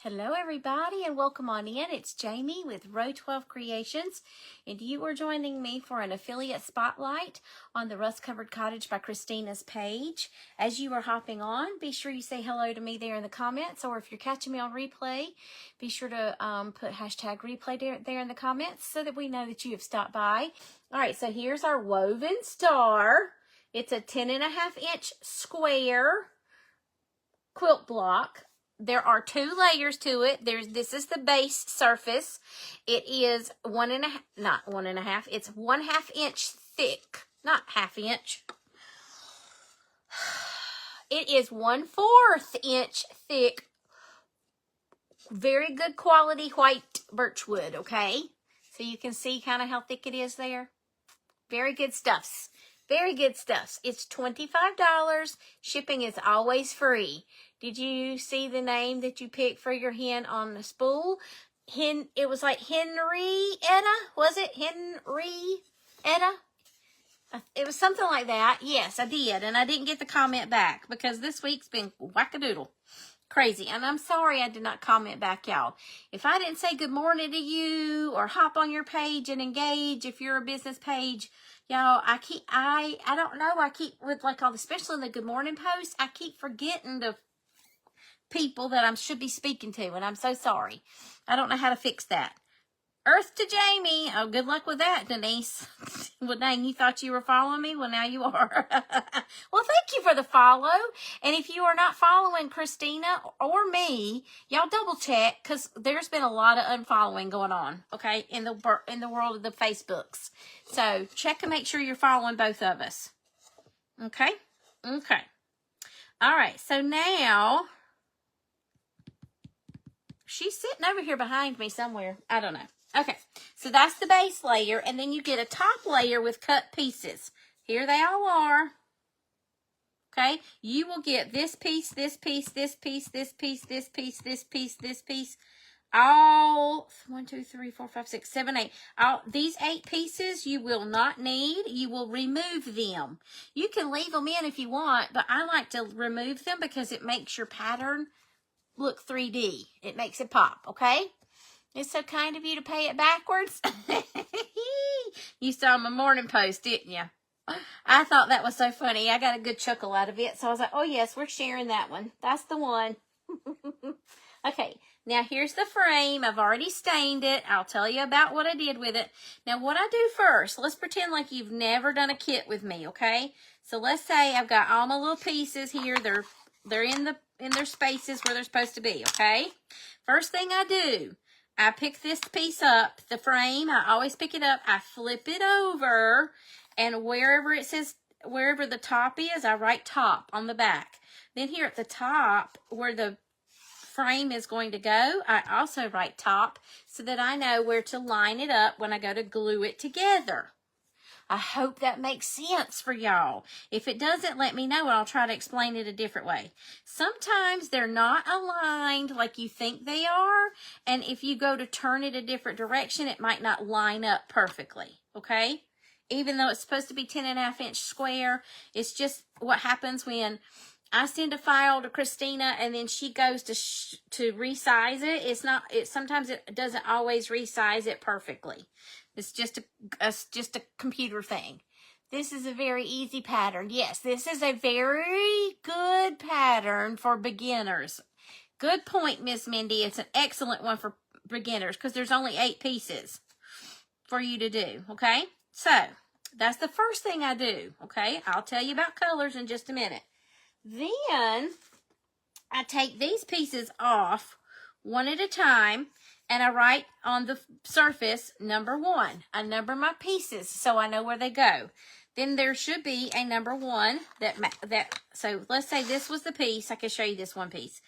Hello everybody and welcome on in. It's Jamie with Rō.12 Creations and you are joining me for an affiliate spotlight on the Rust-Covered Cottage by Christina's page. As you are hopping on, be sure you say hello to me there in the comments, or if you're catching me on replay, be sure to put hashtag replay there in the comments so that we know that you have stopped by. Alright, so here's our woven star. It's a 10.5-inch square quilt block. There are two layers to it. This is the base surface. It is it's 1/2 inch thick, not half inch. It is 1/4 inch thick, very good quality white birch wood, okay? So you can see kind of how thick it is there. Very good stuffs. Very good stuffs. It's $25. Shipping is always free. Did you see the name that you picked for your hen on the spool? It was like Henrietta. Was it Henrietta? It was something like that. Yes, I did. And I didn't get the comment back because this week's been wackadoodle. Crazy. And I'm sorry I did not comment back, y'all. If I didn't say good morning to you or hop on your page and engage if you're a business page, y'all, I don't know. I keep with like all the, especially in the good morning posts, I keep forgetting to people that I should be speaking to, and I'm so sorry. I don't know how to fix that. Earth to Jamie. Oh, good luck with that, Denise. Well, dang, you thought you were following me? Well, now you are. Well, thank you for the follow. And if you are not following Christina or me, y'all double check, because there's been a lot of unfollowing going on, okay, in the world of the Facebooks. So check and make sure you're following both of us. Okay? Okay. All right, so now she's sitting over here behind me somewhere. I don't know. Okay, so that's the base layer, and then you get a top layer with cut pieces. Here they all are. Okay, you will get this piece, this piece, this piece, this piece, this piece, this piece, this piece. All 1, 2, 3, 4, 5, 6, 7, 8. All these 8 pieces you will not need. You will remove them. You can leave them in if you want, but I like to remove them because it makes your pattern look 3D. It makes it pop, okay? It's so kind of you to pay it backwards. You saw my morning post, didn't you? I thought that was so funny. I got a good chuckle out of it. So I was like, oh, yes, we're sharing that one. That's the one. Okay, now here's the frame. I've already stained it. I'll tell you about what I did with it. Now, what I do first, let's pretend like you've never done a kit with me, okay? So let's say I've got all my little pieces here. They're in their spaces where they're supposed to be, okay? First thing I do, I pick this piece up, the frame, I always pick it up, I flip it over, and wherever the top is, I write top on the back. Then here at the top, where the frame is going to go, I also write top so that I know where to line it up when I go to glue it together. I hope that makes sense for y'all. If it doesn't, let me know and I'll try to explain it a different way. Sometimes they're not aligned like you think they are, and if you go to turn it a different direction, it might not line up perfectly, okay? Even though it's supposed to be 10.5-inch square, it's just what happens when I send a file to Christina and then she goes to resize it. Sometimes it doesn't always resize it perfectly. It's just a computer thing. This is a very easy pattern. Yes, this is a very good pattern for beginners. Good point, Miss Mindy. It's an excellent one for beginners because there's only 8 pieces for you to do, okay? So, that's the first thing I do, okay? I'll tell you about colors in just a minute. Then, I take these pieces off one at a time, and I write on the surface number 1. I number my pieces so I know where they go. Then there should be a number 1 so let's say this was the piece. I can show you this one piece.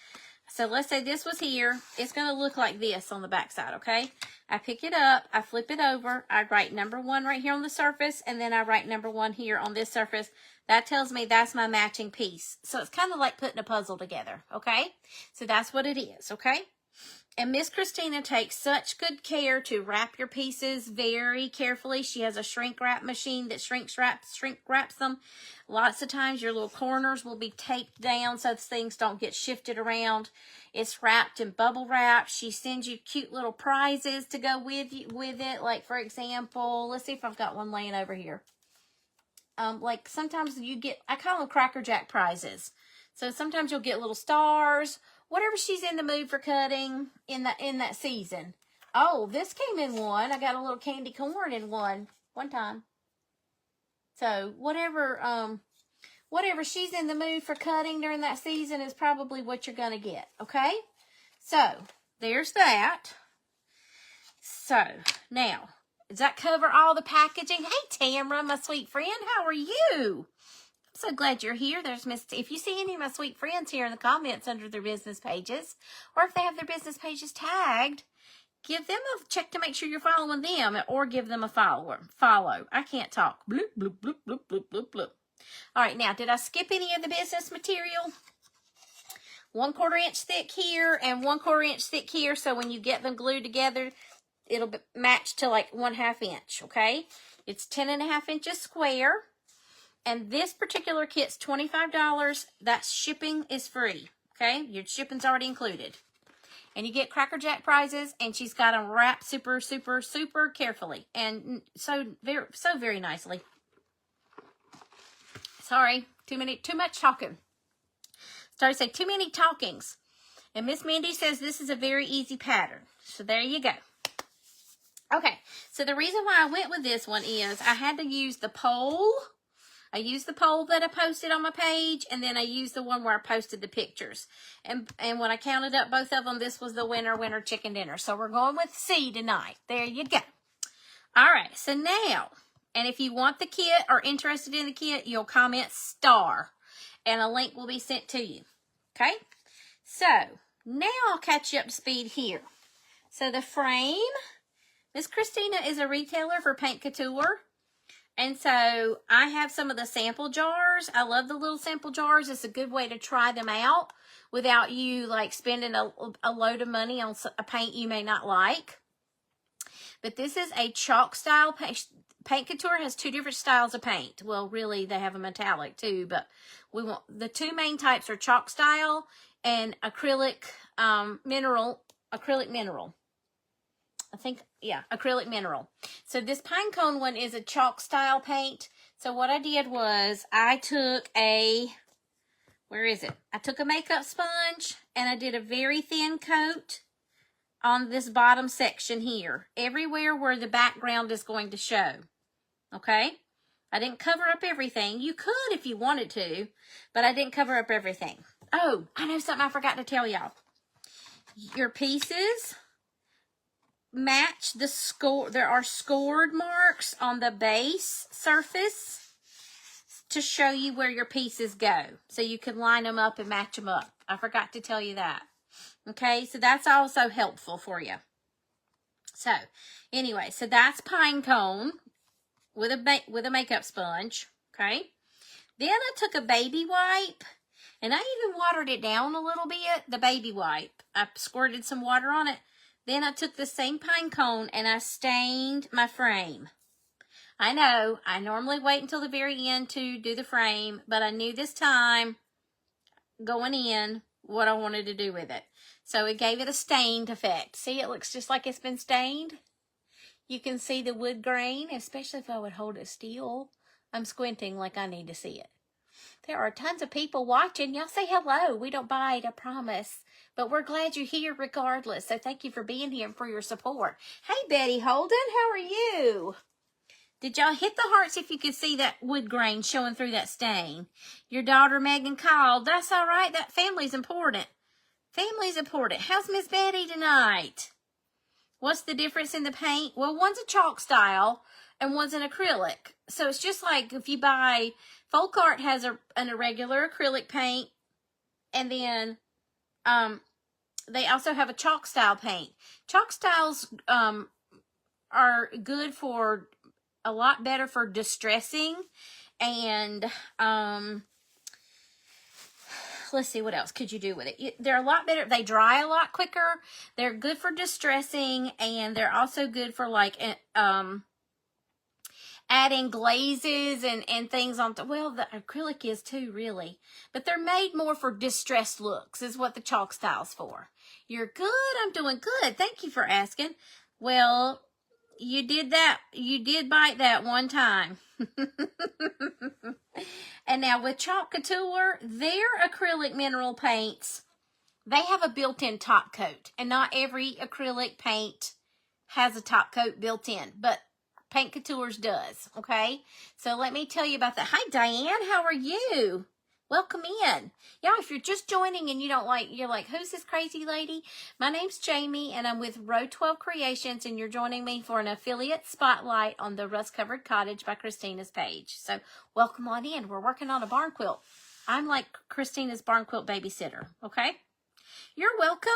So let's say this was here. It's going to look like this on the back side, okay? I pick it up, I flip it over, I write number 1 right here on the surface, and then I write number 1 here on this surface. That tells me that's my matching piece. So it's kind of like putting a puzzle together, okay? So that's what it is, okay? And Miss Christina takes such good care to wrap your pieces very carefully. She has a shrink wrap machine that shrink wraps them. Lots of times your little corners will be taped down so things don't get shifted around. It's wrapped in bubble wrap. She sends you cute little prizes to go with it. Like, for example, let's see if I've got one laying over here. Like sometimes you get, I call them Cracker Jack prizes. So sometimes you'll get little stars, whatever she's in the mood for cutting in that season. Oh, this came in one. I got a little candy corn in one time. So whatever she's in the mood for cutting during that season is probably what you're gonna get. Okay? So there's that. So now, does that cover all the packaging? Hey Tamara, my sweet friend, how are you? So glad you're here. There's Miss. If you see any of my sweet friends here in the comments under their business pages, or if they have their business pages tagged, give them a check to make sure you're following them, or give them a follow. I can't talk. Bloop, bloop, bloop, bloop, bloop, bloop, bloop. All right, now, did I skip any of the business material? 1/4 inch thick here and 1/4 inch thick here, so when you get them glued together, it'll match to like 1/2 inch, okay? It's 10.5 inches square. And this particular kit's $25. That shipping is free, okay? Your shipping's already included. And you get Cracker Jack prizes, and she's got them wrapped super, super, super carefully. And so very nicely. Sorry, too much talking. Started to say too many talkings. And Miss Mindy says this is a very easy pattern. So there you go. Okay, so the reason why I went with this one is I had to use the pole. I used the poll that I posted on my page, and then I used the one where I posted the pictures. And when I counted up both of them, this was the winner chicken dinner. So we're going with C tonight. There you go. All right, so now, and if you want the kit or interested in the kit, you'll comment star, and a link will be sent to you. Okay? So now I'll catch you up to speed here. So the frame, Miss Christina is a retailer for Paint Couture. And so I have some of the sample jars. I love the little sample jars. It's a good way to try them out without you like spending a load of money on a paint you may not like. But this is a chalk style paint. Paint Couture has 2 different styles of paint. Well, really, they have a metallic too, but we want the 2 main types are chalk style and acrylic mineral. I think, yeah, acrylic mineral. So this pine cone one is a chalk style paint. So what I did was I took I took a makeup sponge and I did a very thin coat on this bottom section here. Everywhere where the background is going to show. Okay? I didn't cover up everything. You could if you wanted to, but I didn't cover up everything. Oh, I know something I forgot to tell y'all. Your pieces match the score. There are scored marks on the base surface to show you where your pieces go. So you can line them up and match them up. I forgot to tell you that. Okay, so that's also helpful for you. So anyway, so that's pine cone with a makeup sponge. Okay. Then I took a baby wipe and I even watered it down a little bit. The baby wipe. I squirted some water on it. Then I took the same pine cone and I stained my frame. I know, I normally wait until the very end to do the frame, but I knew this time going in what I wanted to do with it. So it gave it a stained effect. See, it looks just like it's been stained. You can see the wood grain, especially if I would hold it still. I'm squinting like I need to see it. There are tons of people watching. Y'all say hello. We don't bite, I promise. But we're glad you're here regardless. So thank you for being here and for your support. Hey, Betty Holden, how are you? Did y'all hit the hearts if you could see that wood grain showing through that stain? Your daughter Megan called. That's all right. That family's important. Family's important. How's Miss Betty tonight? What's the difference in the paint? Well, one's a chalk style and one's an acrylic. So it's just like if you buy, Folk Art has an irregular acrylic paint, and then they also have a chalk style paint. Chalk styles are good for, a lot better for distressing and let's see, what else could you do with it? They're a lot better. They dry a lot quicker. They're good for distressing, and they're also good for like adding glazes and things on. Well, the acrylic is too, really. But they're made more for distressed looks is what the chalk style's for. You're good. I'm doing good. Thank you for asking. Well, you did that. You did bite that one time. And now with Chalk Couture, their acrylic mineral paints, they have a built-in top coat. And not every acrylic paint has a top coat built in. But Paint Couture's does, okay? So let me tell you about that. Hi, Diane. How are you? Welcome in. Y'all, if you're just joining and you're like, who's this crazy lady? My name's Jamie, and I'm with Rō.12 Creations, and you're joining me for an affiliate spotlight on the Rust-Covered Cottage by Christina's page. So welcome on in. We're working on a barn quilt. I'm like Christina's barn quilt babysitter, okay? You're welcome.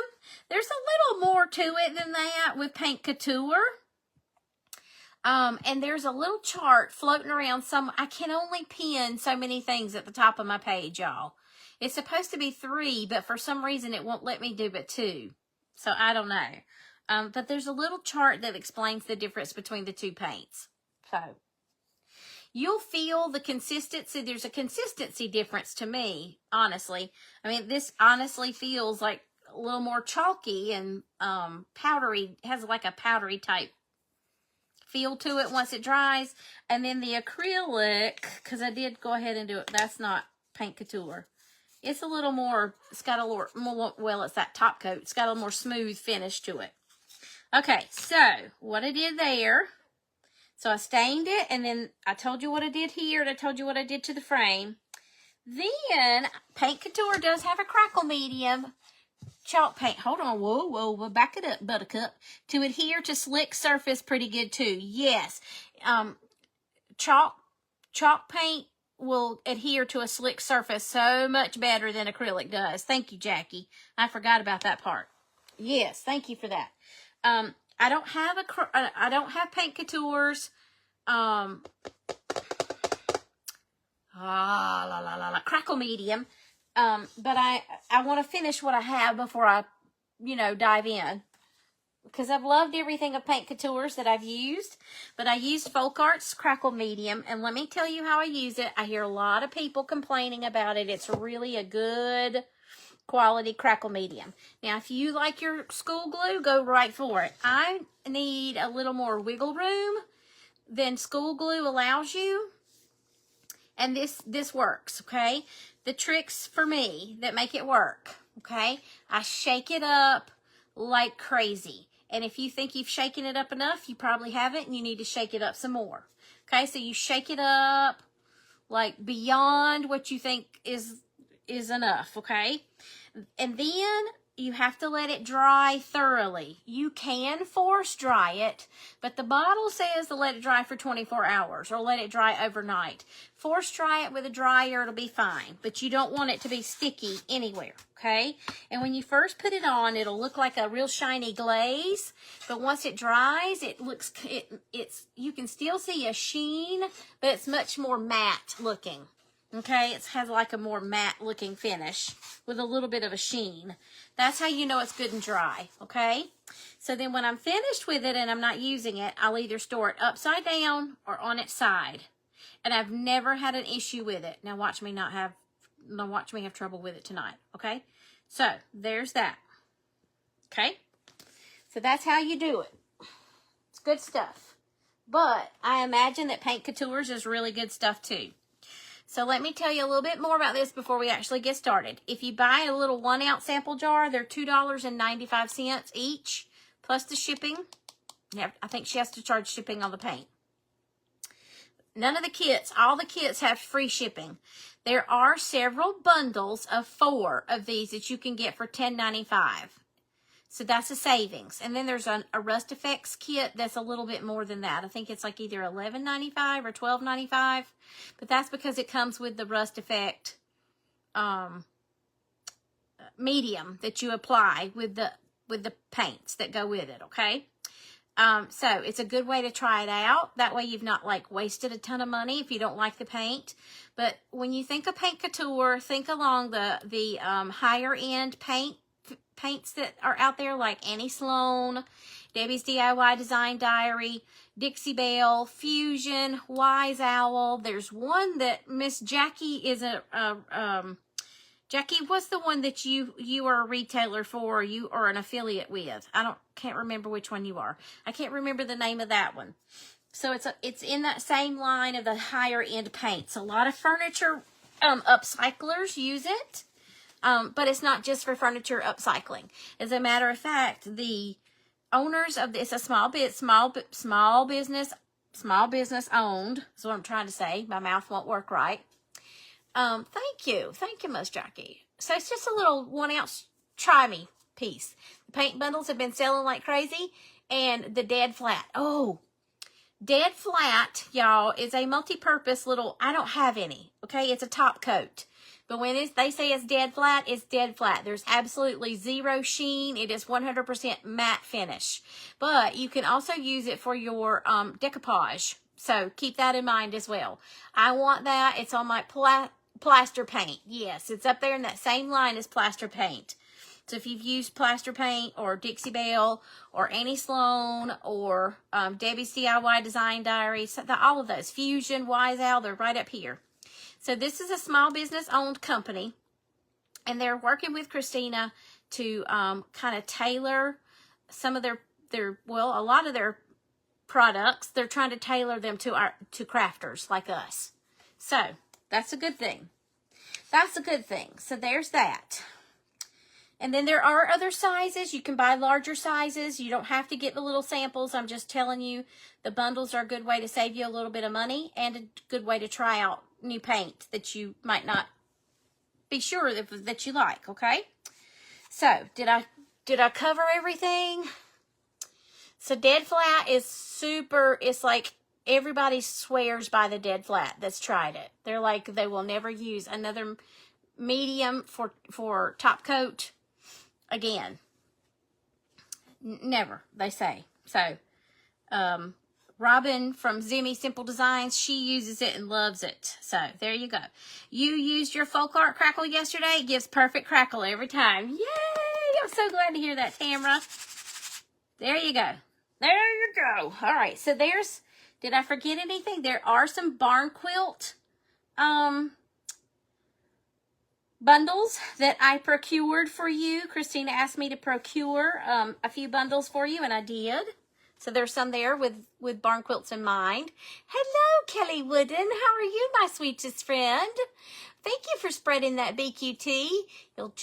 There's a little more to it than that with Paint Couture. And there's a little chart floating around I can only pin so many things at the top of my page, y'all. It's supposed to be 3, but for some reason it won't let me do but 2. So I don't know. But there's a little chart that explains the difference between the 2 paints. So you'll feel the consistency. There's a consistency difference to me, honestly. I mean, this honestly feels like a little more chalky and powdery. It has like a powdery type feel to it once it dries. And then the acrylic, because I did go ahead and do it, that's not Paint Couture. It's a little more, it's got a little more, well, it's that top coat. It's got a little more smooth finish to it. Okay, so what I did there, so I stained it, and then I told you what I did here, and I told you what I did to the frame. Then Paint Couture does have a crackle medium chalk paint. Hold on, whoa, back it up, Buttercup. To adhere to slick surface pretty good too. Yes, chalk paint will adhere to a slick surface so much better than acrylic does. Thank you, Jackie. I forgot about that part. Yes, thank you for that. I don't have Paint Couture's crackle medium. But I want to finish what I have before I, dive in. Because I've loved everything of Paint Couture's that I've used. But I used Folk Art's Crackle Medium. And let me tell you how I use it. I hear a lot of people complaining about it. It's really a good quality crackle medium. Now, if you like your school glue, go right for it. I need a little more wiggle room than school glue allows you. And this works, okay? The tricks for me that make it work, okay? I shake it up like crazy. And if you think you've shaken it up enough, you probably haven't, and you need to shake it up some more. Okay, so you shake it up like beyond what you think is enough, okay? And then you have to let it dry thoroughly. You can force dry it, but the bottle says to let it dry for 24 hours or let it dry overnight. Force dry it with a dryer, it'll be fine, but you don't want it to be sticky anywhere, okay? And when you first put it on, it'll look like a real shiny glaze, but once it dries, you can still see a sheen, but it's much more matte looking. Okay, it has like a more matte looking finish with a little bit of a sheen. That's how you know it's good and dry, okay? So then when I'm finished with it and I'm not using it, I'll either store it upside down or on its side. And I've never had an issue with it. Now watch me have trouble with it tonight, okay? So there's that, okay? So that's how you do it. It's good stuff. But I imagine that Paint Couture's is really good stuff too. So let me tell you a little bit more about this before we actually get started. If you buy a little 1-ounce sample jar, they're $2.95 each, plus the shipping. I think she has to charge shipping on the paint. None of the kits, all the kits have free shipping. There are several bundles of 4 of these that you can get for $10.95. So that's a savings. And then there's a Rust Effects kit that's a little bit more than that. I think it's like either $11.95 or $12.95. But that's because it comes with the Rust Effect medium that you apply with the paints that go with it, okay? So it's a good way to try it out. That way you've not like wasted a ton of money if you don't like the paint. But when you think of paint couture, think along the higher end paints that are out there, like Annie Sloan, Debbie's DIY Design Diary, Dixie Belle, Fusion, Wise Owl. There's one that Miss Jackie is Jackie, what's the one that you are a retailer for, or you are an affiliate with? Can't remember which one you are. I can't remember the name of that one. So it's in that same line of the higher end paints. A lot of furniture upcyclers use it, but it's not just for furniture upcycling. As a matter of fact, the owners of this, a small business owned. Is what I'm trying to say. My mouth won't work right. Thank you, Miss Jackie. So it's just a little 1 ounce try me piece. The paint bundles have been selling like crazy, and the dead flat. Oh, dead flat, y'all, is a multi-purpose little. I don't have any. Okay, it's a top coat, but when they say it's dead flat, it's dead flat. There's absolutely zero sheen. It is 100% matte finish. But you can also use it for your decoupage. So keep that in mind as well. I want that. It's on my plaster paint. Yes, it's up there in that same line as plaster paint. So if you've used plaster paint or Dixie Belle or Annie Sloan or Debbie's DIY Design Diary, so all of those, Fusion, Wise Owl, they're right up here. So this is a small business owned company, and they're working with Christina to kind of tailor some of their a lot of their products. They're trying to tailor them to crafters like us. So that's a good thing. So there's that. And then there are other sizes. You can buy larger sizes. You don't have to get the little samples. I'm just telling you, the bundles are a good way to save you a little bit of money and a good way to try out new paint that you might not be sure that you like, okay? So, did I cover everything? So dead flat is super, it's like everybody swears by the dead flat that's tried it. They're like, they will never use another medium for top coat again. Never, they say. So, Robin from Zimmy Simple Designs, she uses it and loves it. So, there you go. You used your folk art crackle yesterday. It gives perfect crackle every time. Yay! I'm so glad to hear that, Tamra. There you go. There you go. All right, so there's, did I forget anything? There are some Barn Quilt bundles that I procured for you. Christina asked me to procure a few bundles for you, and I did. So there's some there with Barn Quilts in mind. Hello, Kelly Wooden. How are you, my sweetest friend? Thank you for spreading that BQT. You'll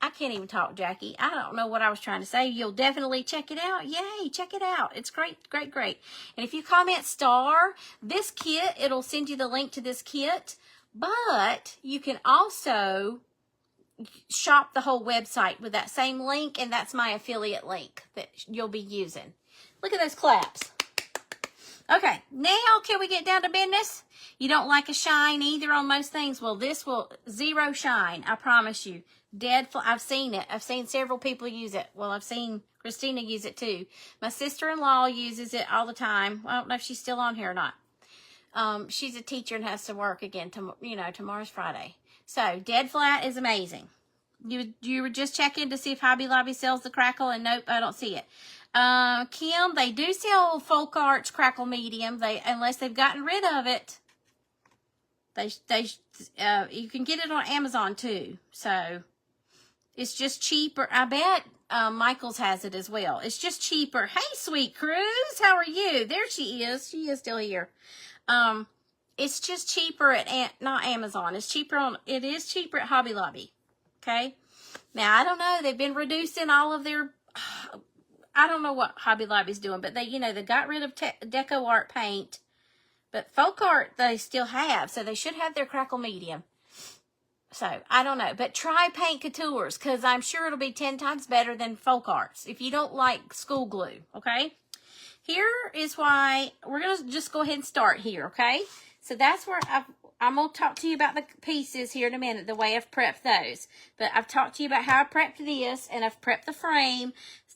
I can't even talk, Jackie. I don't know what I was trying to say. You'll definitely check it out. Yay, check it out. It's great, great, great. And if you comment star, this kit, it'll send you the link to this kit. But you can also shop the whole website with that same link, and that's my affiliate link that you'll be using. Look at those claps. Okay, now can we get down to business? You don't like a shine either on most things. Well, this will zero shine, I promise you. Dead flat. I've seen it. I've seen several people use it. Well, I've seen Christina use it too. My sister-in-law uses it all the time. I don't know if she's still on here or not. She's a teacher and has to work again. Tomorrow's Friday. So, dead flat is amazing. You were just checking to see if Hobby Lobby sells the crackle, and nope, I don't see it. Kim, they do sell Folk Arts Crackle Medium. Unless they've gotten rid of it. You can get it on Amazon too. So, it's just cheaper. I bet Michael's has it as well. It's just cheaper. Hey, Sweet Cruz, how are you? There she is. She is still here. It's just cheaper at not Amazon. It is cheaper at Hobby Lobby. Okay. Now I don't know. They've been reducing all of their. I don't know what Hobby Lobby's doing, but they got rid of deco art paint, but folk art they still have, so they should have their crackle medium. So I don't know, but try Paint Coutures because I'm sure it'll be 10 times better than folk arts if you don't like school glue. Okay. Here is why we're going to just go ahead and start here, okay? So that's where I'm going to talk to you about the pieces here in a minute, the way I've prepped those. But I've talked to you about how I prepped this, and I've prepped the frame.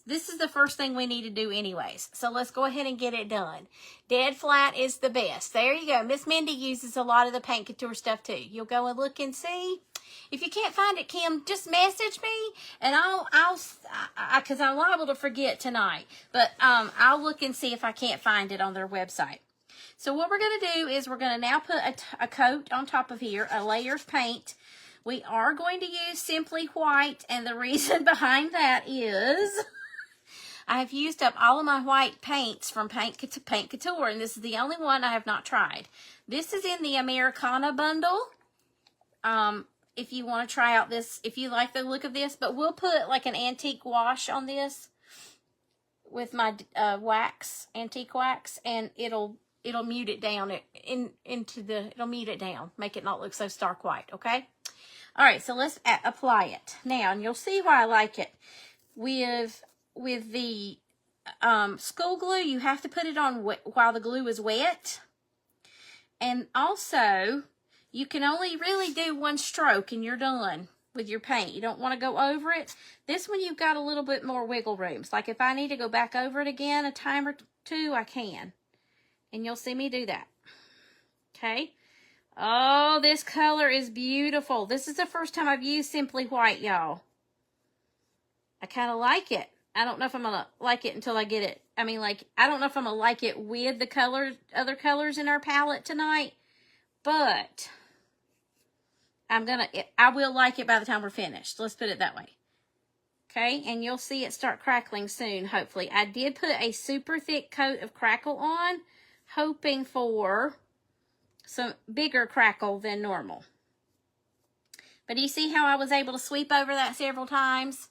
this is the first thing we need to do anyways. So let's go ahead and get it done. Dead flat is the best. There you go. Miss Mindy uses a lot of the paint couture stuff too. You'll go and look and see. If you can't find it, Kim, just message me, and because I'm liable to forget tonight. But I'll look and see if I can't find it on their website. So what we're going to do is we're going to now put a coat on top of here, a layer of paint. We are going to use Simply White, and the reason behind that is I have used up all of my white paints from Paint Couture, and this is the only one I have not tried. This is in the Americana bundle. If you want to try out this, if you like the look of this, but we'll put like an antique wash on this with my antique wax, and it'll mute it down it'll mute it down, make it not look so stark white, okay? All right, so let's apply it now, and you'll see why I like it. With the school glue, you have to put it on while the glue is wet, and also you can only really do one stroke and you're done with your paint. You don't want to go over it. This one you've got a little bit more wiggle rooms. Like if I need to go back over it again a time or two, I can. And you'll see me do that. Okay. Oh, this color is beautiful. This is the first time I've used Simply White, y'all. I kind of like it. I don't know if I'm going to like it until I get it. I mean, like, I don't know if I'm going to like it with the other colors in our palette tonight. But I will like it by the time we're finished. Let's put it that way. Okay, and you'll see it start crackling soon, hopefully. I did put a super thick coat of crackle on, hoping for some bigger crackle than normal. But do you see how I was able to sweep over that several times?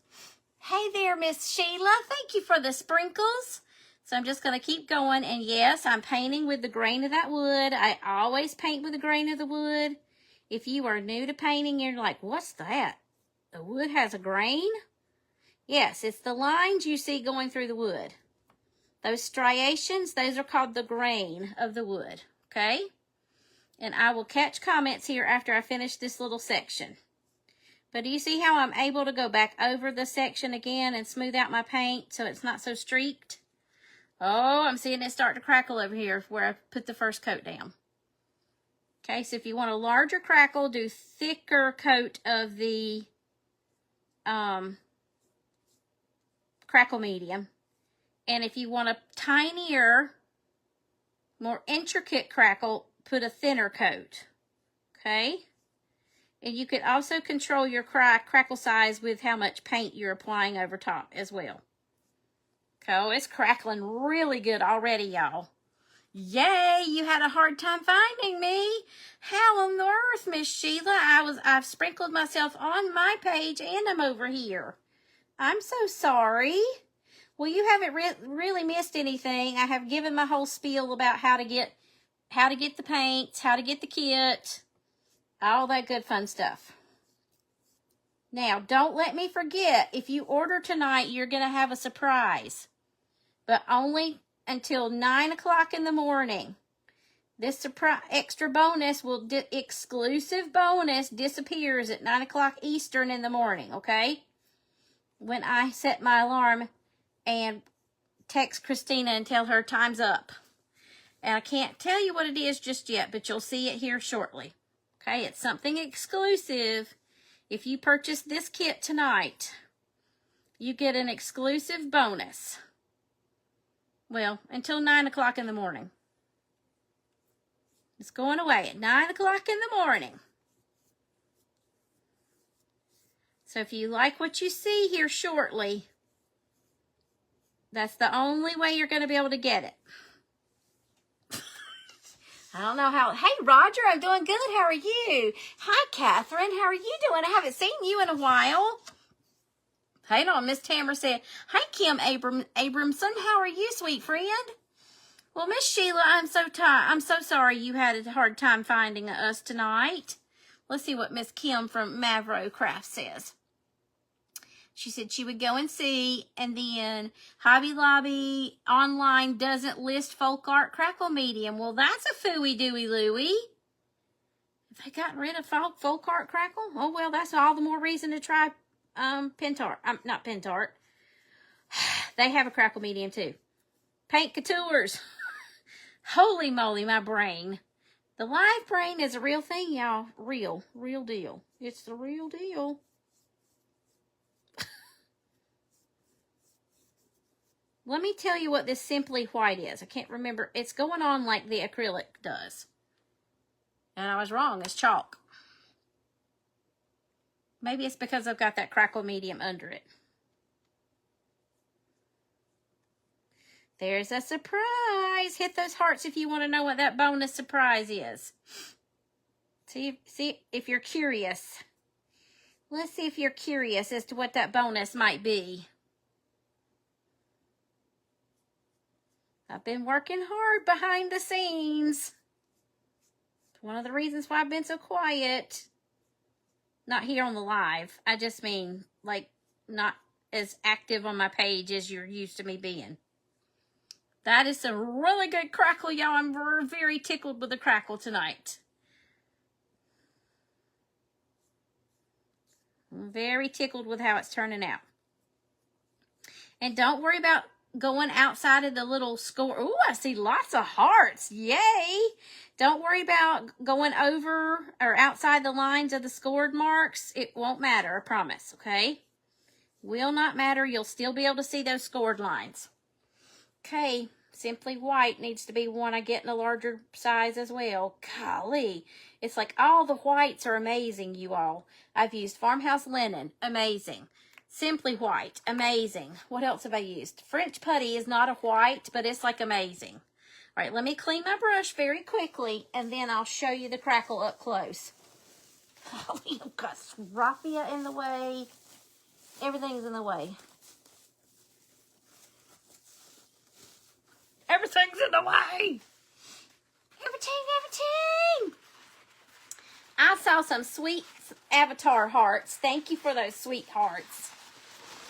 Hey there, Miss Sheila. Thank you for the sprinkles. So I'm just going to keep going. And yes, I'm painting with the grain of that wood. I always paint with the grain of the wood. If you are new to painting, you're like, what's that? The wood has a grain? Yes, it's the lines you see going through the wood. Those striations, those are called the grain of the wood. Okay? And I will catch comments here after I finish this little section. But do you see how I'm able to go back over the section again and smooth out my paint so it's not so streaked? Oh, I'm seeing it start to crackle over here where I put the first coat down. Okay, so if you want a larger crackle, do thicker coat of the crackle medium. And if you want a tinier, more intricate crackle, put a thinner coat. Okay? And you could also control your crackle size with how much paint you're applying over top as well. Oh, it's crackling really good already, y'all. Yay, you had a hard time finding me. How on the earth, Miss Sheila? I've sprinkled myself on my page and I'm over here. I'm so sorry. Well, you haven't really missed anything. I have given my whole spiel about how to get the paints, how to get the kit, all that good fun stuff. Now, don't let me forget, if you order tonight, you're going to have a surprise. But only until 9 o'clock in the morning. This extra bonus exclusive bonus disappears at 9 o'clock Eastern in the morning, okay? When I set my alarm and text Christina and tell her time's up. And I can't tell you what it is just yet, but you'll see it here shortly. Okay, it's something exclusive. If you purchase this kit tonight, you get an exclusive bonus. Well, until 9 o'clock in the morning. It's going away at 9 o'clock in the morning. So if you like what you see here shortly, that's the only way you're going to be able to get it. I don't know how. Hey, Roger, I'm doing good. How are you? Hi, Catherine. How are you doing? I haven't seen you in a while. Hang on, Miss Tamara said, hi, Kim Abramson. How are you, sweet friend? Well, Miss Sheila, I'm so tired. I'm so sorry you had a hard time finding us tonight. Let's see what Miss Kim from Mavro Craft says. She said she would go and see, and then Hobby Lobby online doesn't list folk art crackle medium. Well, that's a phooey dooey Louie. Have they gotten rid of folk art crackle? Oh, well, that's all the more reason to try Pentart. Not Pentart. They have a crackle medium too. Paint Coutures. Holy moly, my brain. The live brain is a real thing, y'all. Real deal. It's the real deal. Let me tell you what this Simply White is. I can't remember. It's going on like the acrylic does. And I was wrong. It's chalk. Maybe it's because I've got that crackle medium under it. There's a surprise. Hit those hearts if you want to know what that bonus surprise is. See if you're curious. Let's see if you're curious as to what that bonus might be. I've been working hard behind the scenes. It's one of the reasons why I've been so quiet. Not here on the live. I just mean, like, not as active on my page as you're used to me being. That is some really good crackle, y'all. I'm very tickled with the crackle tonight. I'm very tickled with how it's turning out. And don't worry about going outside of the little score. Ooh, I see lots of hearts. Yay! Don't worry about going over or outside the lines of the scored marks. It won't matter, I promise, okay? Will not matter. You'll still be able to see those scored lines. Okay, Simply White needs to be one I get in a larger size as well. Golly, it's like all the whites are amazing, you all. I've used Farmhouse Linen, amazing. Simply White, amazing. What else have I used? French Putty is not a white, but it's like amazing. All right, let me clean my brush very quickly, and then I'll show you the crackle up close. Golly, I've got raffia in the way. Everything's in the way. Everything's in the way. Everything. I saw some sweet avatar hearts. Thank you for those sweet hearts.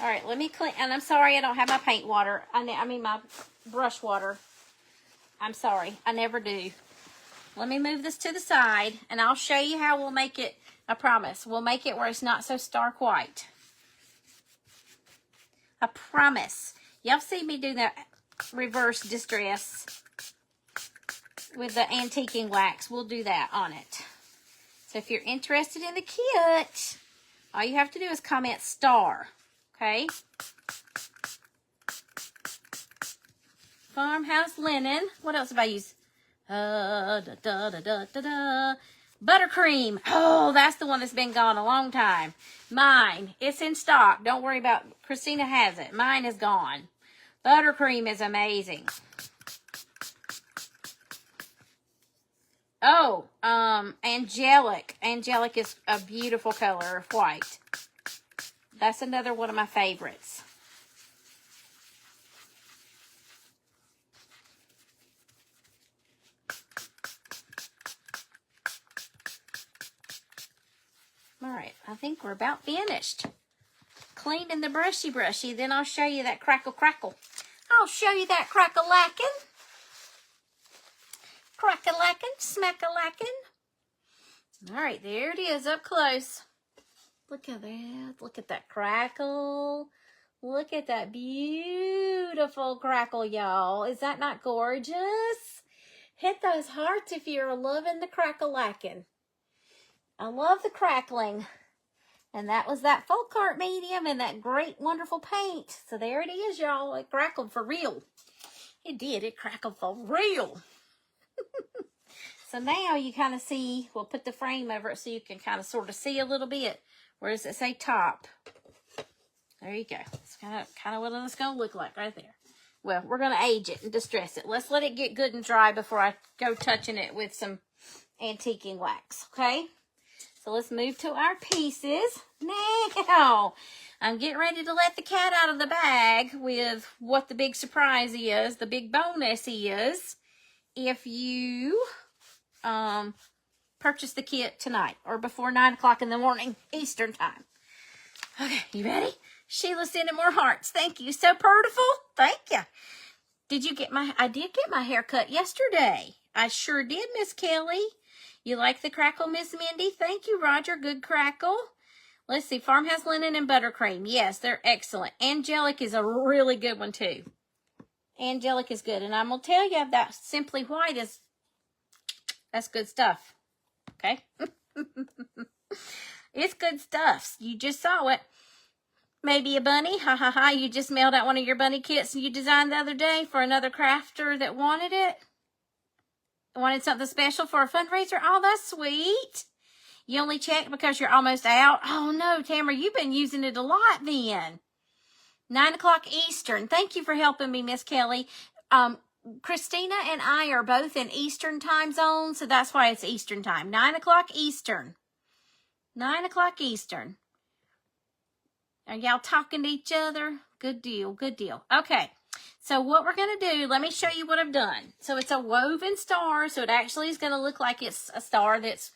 All right, let me clean. And I'm sorry I don't have my paint water. I mean my brush water. I'm sorry. I never do. Let me move this to the side, and I'll show you how we'll make it. I promise. We'll make it where it's not so stark white. I promise. Y'all see me do that reverse distress with the antiquing wax. We'll do that on it. So if you're interested in the kit, all you have to do is comment star. Okay? Farmhouse Linen. What else have I used? Buttercream. Oh, that's the one that's been gone a long time. Mine. It's in stock. Don't worry about it. Christina has it. Mine is gone. Buttercream is amazing. Oh, Angelic. Angelic is a beautiful color of white. That's another one of my favorites. All right, I think we're about finished. Cleaning the brushy, then I'll show you that crackle. I'll show you that crack-a-lackin'. Crack-a-lackin', smack-a-lackin'. All right, there it is up close. Look at that. Look at that crackle. Look at that beautiful crackle, y'all. Is that not gorgeous? Hit those hearts if you're loving the crack-a-lackin'. I love the crackling. And that was that folk art medium and that great, wonderful paint. So there it is, y'all. It crackled for real. It did. It crackled for real. So now you kind of see, we'll put the frame over it so you can kind of sort of see a little bit. Where does it say top? There you go. It's kind of what it's going to look like right there. Well, we're going to age it and distress it. Let's let it get good and dry before I go touching it with some antiquing wax, okay? So let's move to our pieces. Now, I'm getting ready to let the cat out of the bag with what the big surprise is, the big bonus is, if you purchase the kit tonight or before 9 o'clock in the morning Eastern time. Okay, you ready? Sheila sending more hearts. Thank you. So beautiful. Thank you. I did get my hair cut yesterday. I sure did, Miss Kelly. You like the crackle, Miss Mindy? Thank you, Roger. Good crackle. Let's see. Farmhouse linen and buttercream. Yes, they're excellent. Angelic is a really good one too. Angelic is good. And I'm going to tell you that Simply White that's good stuff. Okay? It's good stuff. You just saw it. Maybe a bunny. Ha ha ha. You just mailed out one of your bunny kits you designed the other day for another crafter that wanted it. Wanted something special for a fundraiser. Oh, that's sweet. You only checked because you're almost out. Oh, no, Tamara, you've been using it a lot then. 9 o'clock Eastern. Thank you for helping me, Miss Kelly. Christina and I are both in Eastern time zone, so that's why it's Eastern time. 9 o'clock Eastern. 9 o'clock Eastern. Are y'all talking to each other? Good deal, good deal. Okay, so what we're going to do, let me show you what I've done. So it's a woven star, so it actually is going to look like it's a star that's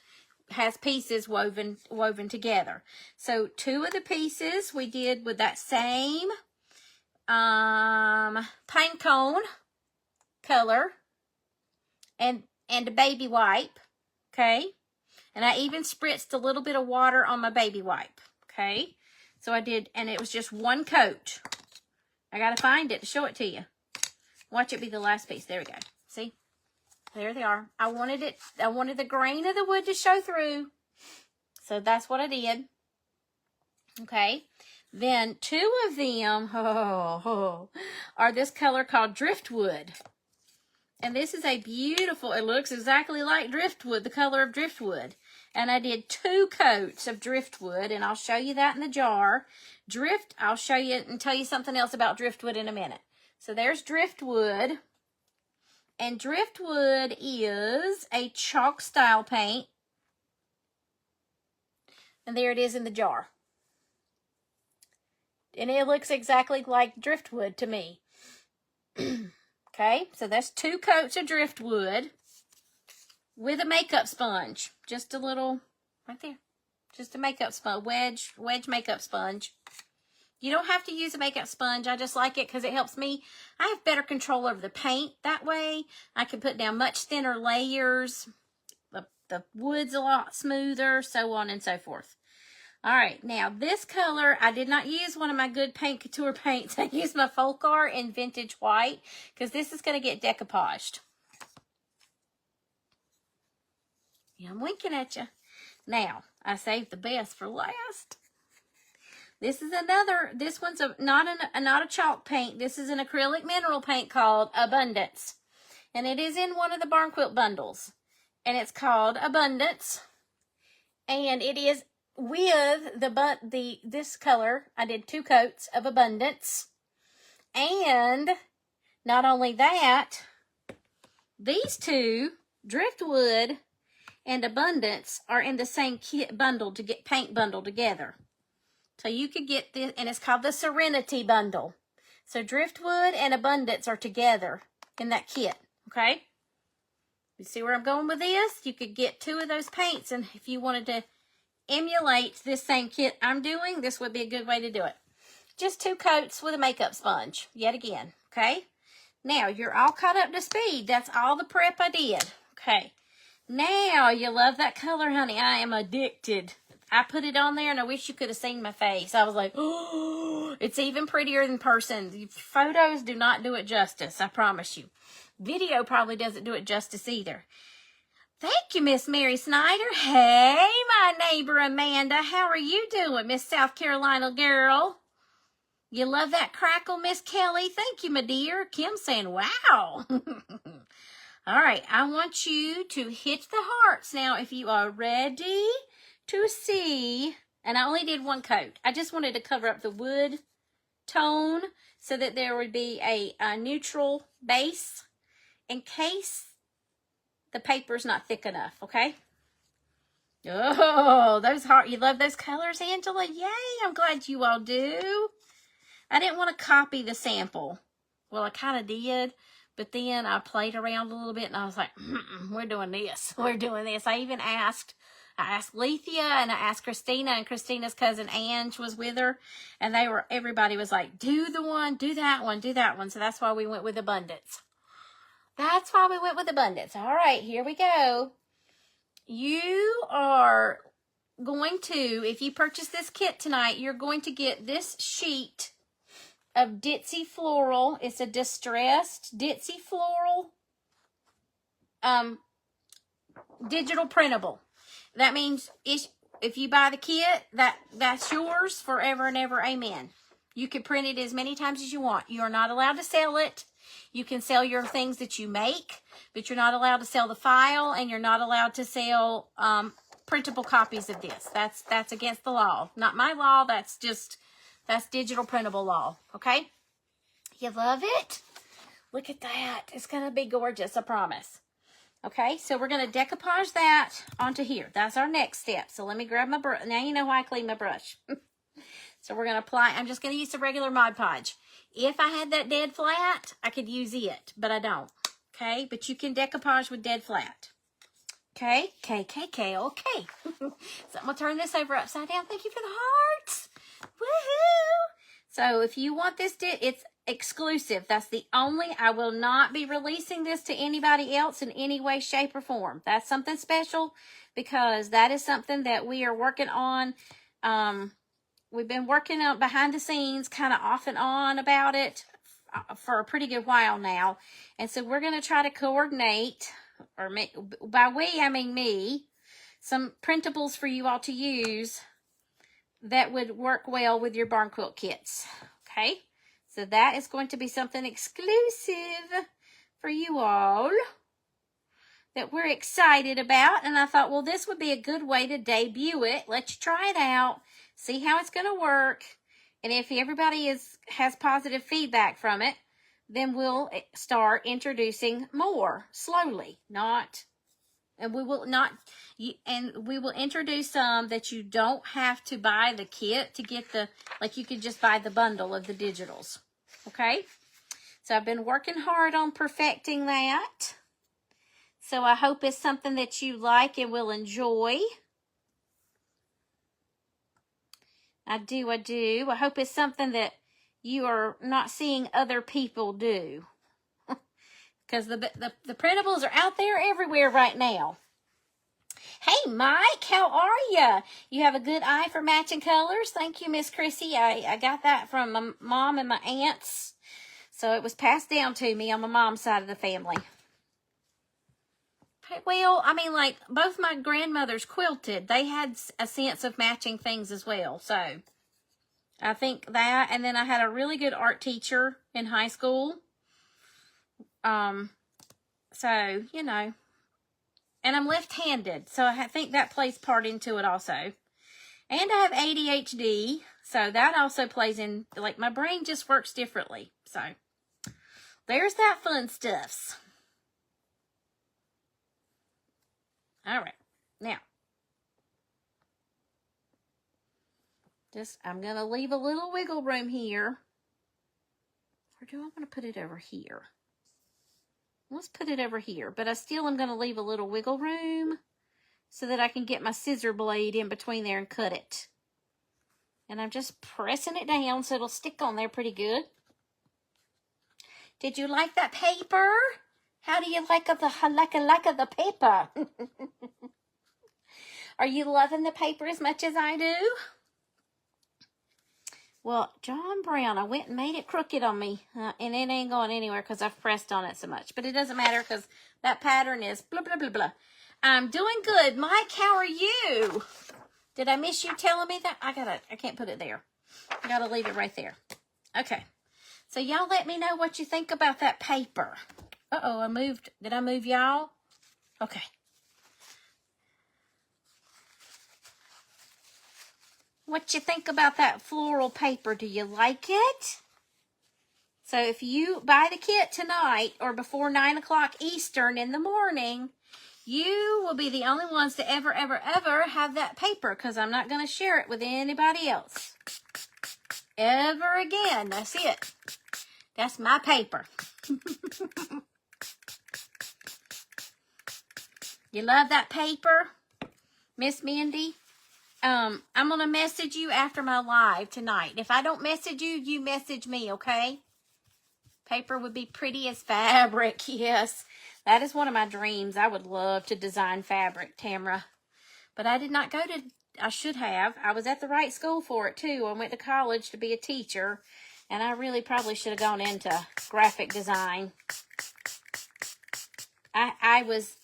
has pieces woven together. So 2 of the pieces we did with that same pine cone color and a baby wipe, okay? And I even spritzed a little bit of water on my baby wipe, okay? So I did, and it was just 1 coat. I got to find it to show it to you. Watch it be the last piece. There we go. See? There they are. I wanted the grain of the wood to show through. So that's what I did. Okay. Then 2 of them are this color called driftwood. And this is a beautiful, it looks exactly like driftwood, the color of driftwood. And I did 2 coats of driftwood, and I'll show you that in the jar. I'll show you and tell you something else about driftwood in a minute. So there's driftwood. And driftwood is a chalk style paint. And there it is in the jar. And it looks exactly like driftwood to me. Okay, so that's 2 coats of driftwood with a makeup sponge. Just a little, right there. Just a makeup sponge, wedge makeup sponge. You don't have to use a makeup sponge. I just like it because it helps me. I have better control over the paint that way. I can put down much thinner layers. The wood's a lot smoother, so on and so forth. All right, now this color, I did not use one of my good paint couture paints. I used my Folk Art in Vintage White because this is going to get decoupaged. Yeah, I'm winking at you. Now, I saved the best for last. This is this one's not a chalk paint. This is an acrylic mineral paint called Abundance. And it is in one of the Barn Quilt bundles. And it's called Abundance. And it is with this color. I did 2 coats of Abundance. And not only that, these 2, Driftwood and Abundance, are in the same kit bundle to get paint bundle together. So you could get this, and it's called the Serenity Bundle. So Driftwood and Abundance are together in that kit, okay? You see where I'm going with this? You could get 2 of those paints, and if you wanted to emulate this same kit I'm doing, this would be a good way to do it. Just 2 coats with a makeup sponge, yet again, okay? Now, you're all caught up to speed. That's all the prep I did, okay? Now, you love that color, honey. I am addicted. I put it on there, and I wish you could have seen my face. I was like, oh, it's even prettier than person. Photos do not do it justice, I promise you. Video probably doesn't do it justice either. Thank you, Miss Mary Snyder. Hey, my neighbor Amanda. How are you doing, Miss South Carolina girl? You love that crackle, Miss Kelly? Thank you, my dear. Kim saying, wow. All right, I want you to hit the hearts now if you are ready to see. And I only did 1 coat. I just wanted to cover up the wood tone so that there would be a neutral base in case the paper's not thick enough, okay? Oh, those you love those colors, Angela? Yay, I'm glad you all do. I didn't want to copy the sample. Well, I kind of did, but then I played around a little bit, and I was like, we're doing this. We're doing this. I asked Lethea, and I asked Christina, and Christina's cousin Ange was with her, and everybody was like, do the one, do that one, do that one. So that's why we went with Abundance. That's why we went with Abundance. All right, here we go. You are going to, if you purchase this kit tonight, you're going to get this sheet of Ditzy Floral. It's a distressed Ditzy Floral digital printable. That means if you buy the kit, that's yours forever and ever. Amen. You can print it as many times as you want. You're not allowed to sell it. You can sell your things that you make, but you're not allowed to sell the file, and you're not allowed to sell printable copies of this. That's against the law. Not my law. That's digital printable law. Okay? You love it? Look at that. It's going to be gorgeous, I promise. Okay, so we're going to decoupage that onto here. That's our next step. So let me grab my brush. Now you know how I clean my brush. So we're going to apply. I'm just going to use the regular Mod Podge. If I had that dead flat, I could use it, but I don't. Okay, but you can decoupage with dead flat. Okay, okay. So I'm going to turn this over upside down. Thank you for the hearts. Woohoo! So if you want this, it's exclusive. That's the only, I will not be releasing this to anybody else in any way, shape, or form. That's something special because that is something that we are working on. We've been working on behind the scenes, kind of off and on about it for a pretty good while now. And so we're going to try to coordinate, or by we, I mean me, some printables for you all to use that would work well with your barn quilt kits. Okay? So that is going to be something exclusive for you all that we're excited about. And I thought, well, this would be a good way to debut it. Let you try it out. See how it's going to work. And if everybody has positive feedback from it, then we'll start introducing more slowly. We will introduce some that you don't have to buy the kit to get like you could just buy the bundle of the digitals. Okay? So I've been working hard on perfecting that. So I hope it's something that you like and will enjoy. I do. I hope it's something that you are not seeing other people do. Because the printables are out there everywhere right now. Hey, Mike, how are you? You have a good eye for matching colors. Thank you, Miss Chrissy. I got that from my mom and my aunts. So it was passed down to me on my mom's side of the family. Well, I mean, like, both my grandmothers quilted. They had a sense of matching things as well. So I think that, and then I had a really good art teacher in high school. So, you know, and I'm left-handed, so I think that plays part into it also. And I have ADHD, so that also plays in, like, my brain just works differently. So there's that fun stuffs. All right, now, I'm going to leave a little wiggle room here. Or do I want to put it over here? Let's put it over here, but I still am going to leave a little wiggle room so that I can get my scissor blade in between there and cut it. And I'm just pressing it down so it'll stick on there pretty good. Did you like that paper? How do you like the paper? Are you loving the paper as much as I do? Well, John Brown, I went and made it crooked on me, and it ain't going anywhere because I've pressed on it so much. But it doesn't matter because that pattern is blah, blah, blah, blah. I'm doing good. Mike, how are you? Did I miss you telling me that? I can't put it there. I got to leave it right there. Okay. So y'all let me know what you think about that paper. Uh-oh, did I move y'all? Okay. What you think about that floral paper? Do you like it? So if you buy the kit tonight or before 9 o'clock Eastern in the morning, you will be the only ones to ever have that paper because I'm not going to share it with anybody else. Ever again. That's it. That's my paper. You love that paper, Miss Mindy? I'm going to message you after my live tonight. If I don't message you, you message me, okay? Paper would be pretty as fabric, yes. That is one of my dreams. I would love to design fabric, Tamara. But I did not go to should have. I was at the right school for it too. I went to college to be a teacher, and I really probably should have gone into graphic design. I was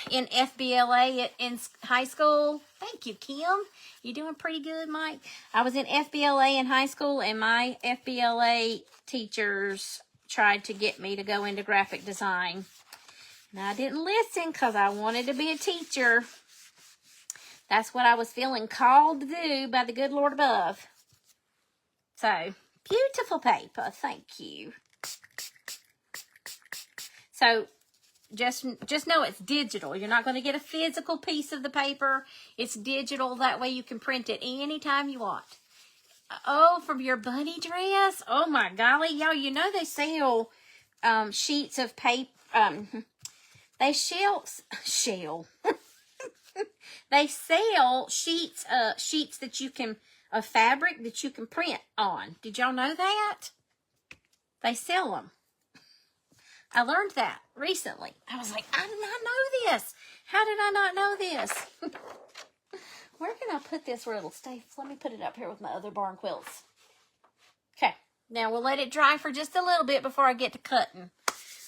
in FBLA in high school. Thank you, Kim. You're doing pretty good, Mike. I was in FBLA in high school, and my FBLA teachers tried to get me to go into graphic design. And I didn't listen because I wanted to be a teacher. That's what I was feeling called to do by the good Lord above. So, beautiful paper. Thank you. So, just know it's digital. You're not going to get a physical piece of the paper. It's digital. That way you can print it anytime you want. Oh, from your bunny dress? Oh, my golly. Y'all, you know they sell sheets of paper. They sell they sell sheets that you can, of fabric that you can print on. Did y'all know that? They sell them. I learned that recently. I was like, I did not know this. How did I not know this? Where can I put this where it'll stay? Let me put it up here with my other barn quilts. Okay, now we'll let it dry for just a little bit before I get to cutting.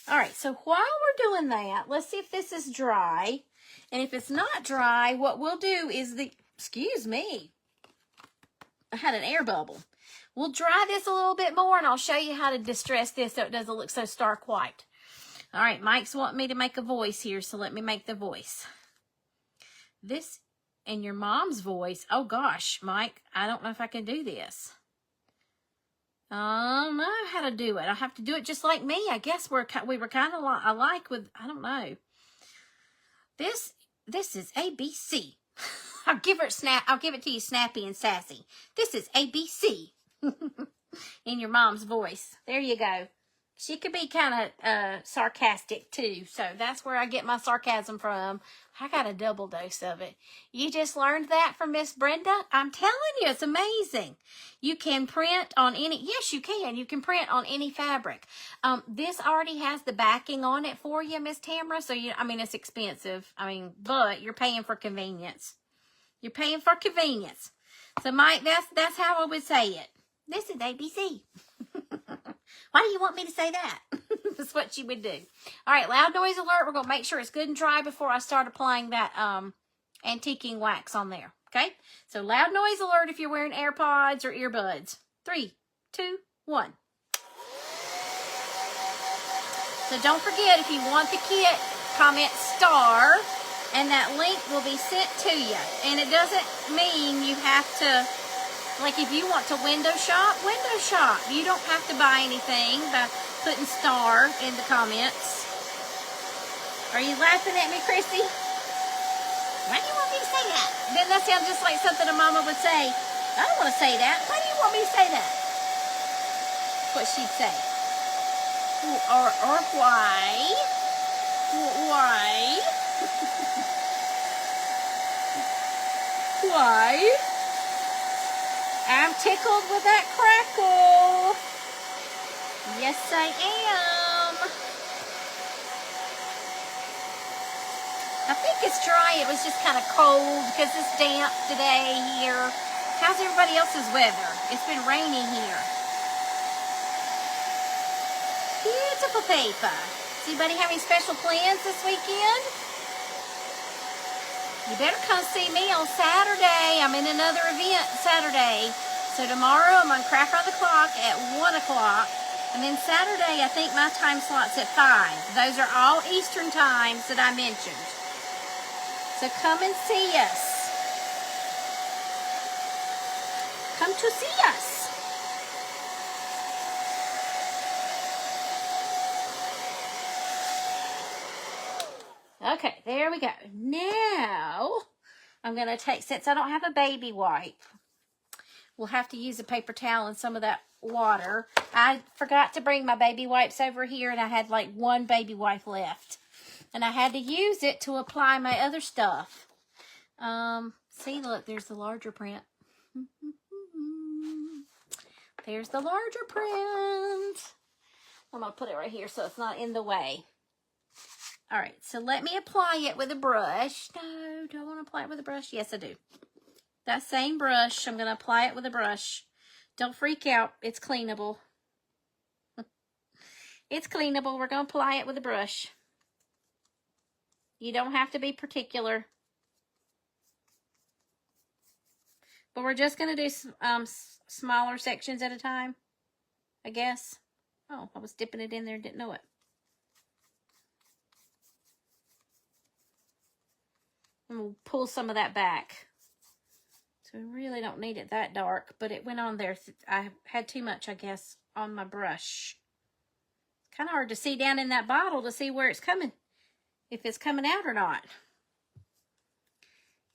All right, so while we're doing that, let's see if this is dry. And if it's not dry, what we'll do is excuse me, I had an air bubble. We'll dry this a little bit more, and I'll show you how to distress this so it doesn't look so stark white. All right, Mike's wanting me to make a voice here, so let me make the voice. This in your mom's voice. Oh, gosh, Mike, I don't know if I can do this. I don't know how to do it. I have to do it just like me. I guess we were kind of alike with, I don't know. This is ABC. I'll give it to you snappy and sassy. This is ABC. In your mom's voice. There you go. She could be kind of sarcastic too. So that's where I get my sarcasm from. I got a double dose of it. You just learned that from Miss Brenda? I'm telling you, it's amazing. You can print on any, yes you can. You can print on any fabric. This already has the backing on it for you, Miss Tamara. So, it's expensive. But you're paying for convenience. You're paying for convenience. So, Mike, that's how I would say it. This is ABC. Why do you want me to say that? That's what you would do. All right, loud noise alert. We're going to make sure it's good and dry before I start applying that antiquing wax on there. Okay? So loud noise alert if you're wearing AirPods or earbuds. 3, 2, 1. So don't forget, if you want the kit, comment star, and that link will be sent to you. And it doesn't mean you have to... Like, if you want to window shop. You don't have to buy anything by putting star in the comments. Are you laughing at me, Christy? Why do you want me to say that? Doesn't that sound just like something a mama would say? I don't want to say that. Why do you want me to say that? That's what she'd say. Or why? Why? Why? I'm tickled with that crackle. Yes, I am. I think it's dry. It was just kind of cold because it's damp today here. How's everybody else's weather? It's been rainy here. Beautiful paper. Does anybody have any special plans this weekend? You better come see me on Saturday. I'm in another event Saturday. So tomorrow I'm on Crack on the Clock at 1 o'clock. And then Saturday, I think my time slot's at 5. Those are all Eastern times that I mentioned. So come and see us. Come to see us. Okay, there we go. Now, I'm going to take, since I don't have a baby wipe, we'll have to use a paper towel and some of that water. I forgot to bring my baby wipes over here, and I had like one baby wipe left. And I had to use it to apply my other stuff. See, look, there's the larger print. There's the larger print. I'm going to put it right here so it's not in the way. All right, so let me apply it with a brush. No, do I want to apply it with a brush? Yes, I do. That same brush, I'm going to apply it with a brush. Don't freak out. It's cleanable. It's cleanable. We're going to apply it with a brush. You don't have to be particular. But we're just going to do smaller sections at a time, I guess. Oh, I was dipping it in there and didn't know it. And we'll pull some of that back. So we really don't need it that dark, but it went on there. I had too much, I guess, on my brush. Kind of hard to see down in that bottle to see where it's coming, if it's coming out or not.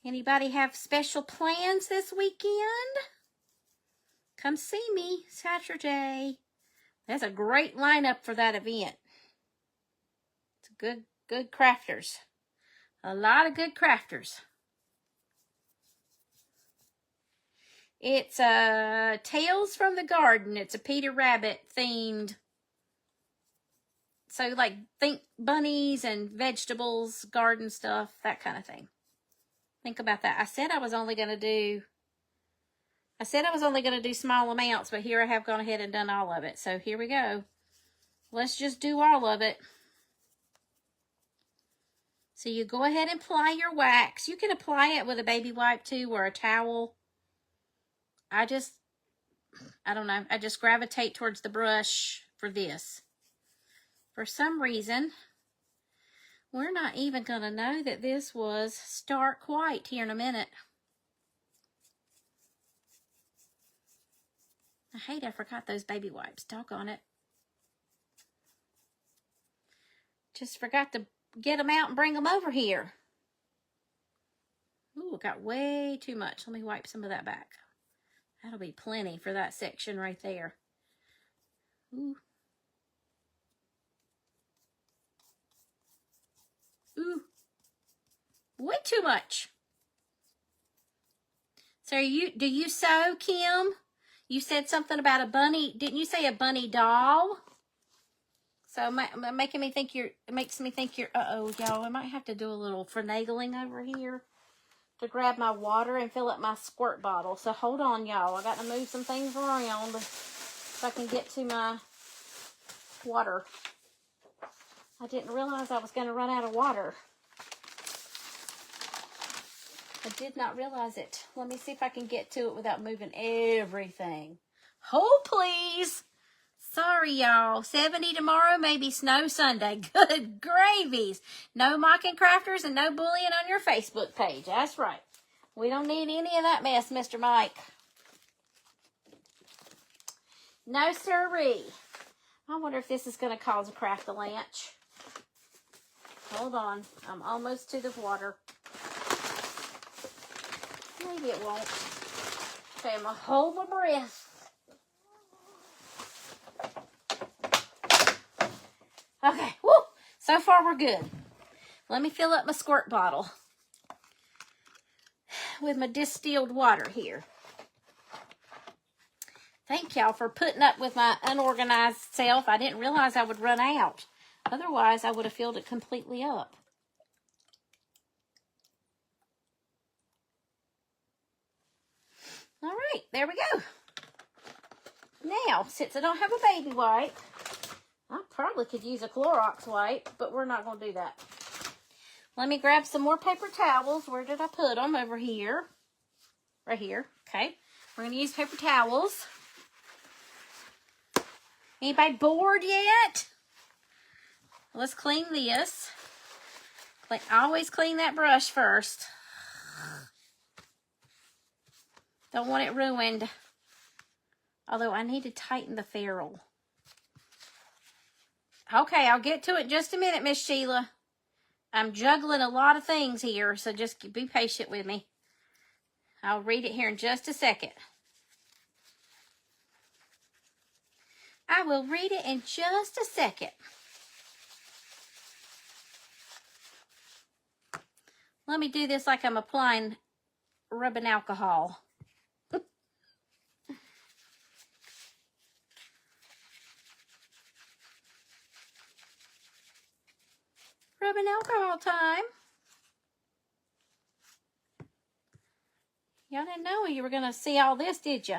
Anybody have special plans this weekend? Come see me Saturday. That's a great lineup for that event. It's good crafters. A lot of good crafters. It's Tales from the Garden. It's a Peter Rabbit themed. So like think bunnies and vegetables, garden stuff, that kind of thing. Think about that. I said I was only going to do small amounts, but here I have gone ahead and done all of it. So here we go. Let's just do all of it. So you go ahead and apply your wax. You can apply it with a baby wipe too, or a towel. I don't know. I just gravitate towards the brush for this. For some reason, we're not even going to know that this was stark white here in a minute. I forgot those baby wipes. Doggone it. Just forgot to get them out and bring them over here. Ooh, got way too much. Let me wipe some of that back. That'll be plenty for that section right there. Ooh. Ooh. Way too much. So do you sew, Kim? You said something about a bunny. Didn't you say a bunny doll? So it makes me think you're, uh-oh, y'all. I might have to do a little finagling over here to grab my water and fill up my squirt bottle. So hold on, y'all. I got to move some things around so I can get to my water. I didn't realize I was going to run out of water. I did not realize it. Let me see if I can get to it without moving everything. Hold, please. Sorry, y'all. 70 tomorrow, maybe snow Sunday. Good gravies. No mocking crafters and no bullying on your Facebook page. That's right. We don't need any of that mess, Mr. Mike. No sirree. I wonder if this is going to cause a craft-a-lanch. Hold on. I'm almost to the water. Maybe it won't. Okay, I'm going to hold my breath. Okay, woo! So far we're good. Let me fill up my squirt bottle with my distilled water here. Thank y'all for putting up with my unorganized self. I didn't realize I would run out. Otherwise, I would have filled it completely up. All right, there we go. Now, since I don't have a baby wipe, I probably could use a Clorox wipe, but we're not going to do that. Let me grab some more paper towels. Where did I put them? Over here. Right here. Okay. We're going to use paper towels. Anybody bored yet? Let's clean this. Like, always clean that brush first. Don't want it ruined. Although I need to tighten the ferrule. Okay, I'll get to it in just a minute, Miss Sheila. I'm juggling a lot of things here, so just be patient with me. I'll read it here in just a second. I will read it in just a second. Let me do this like I'm applying rubbing alcohol. rubbing alcohol time. Y'all didn't know you were going to see all this, did you?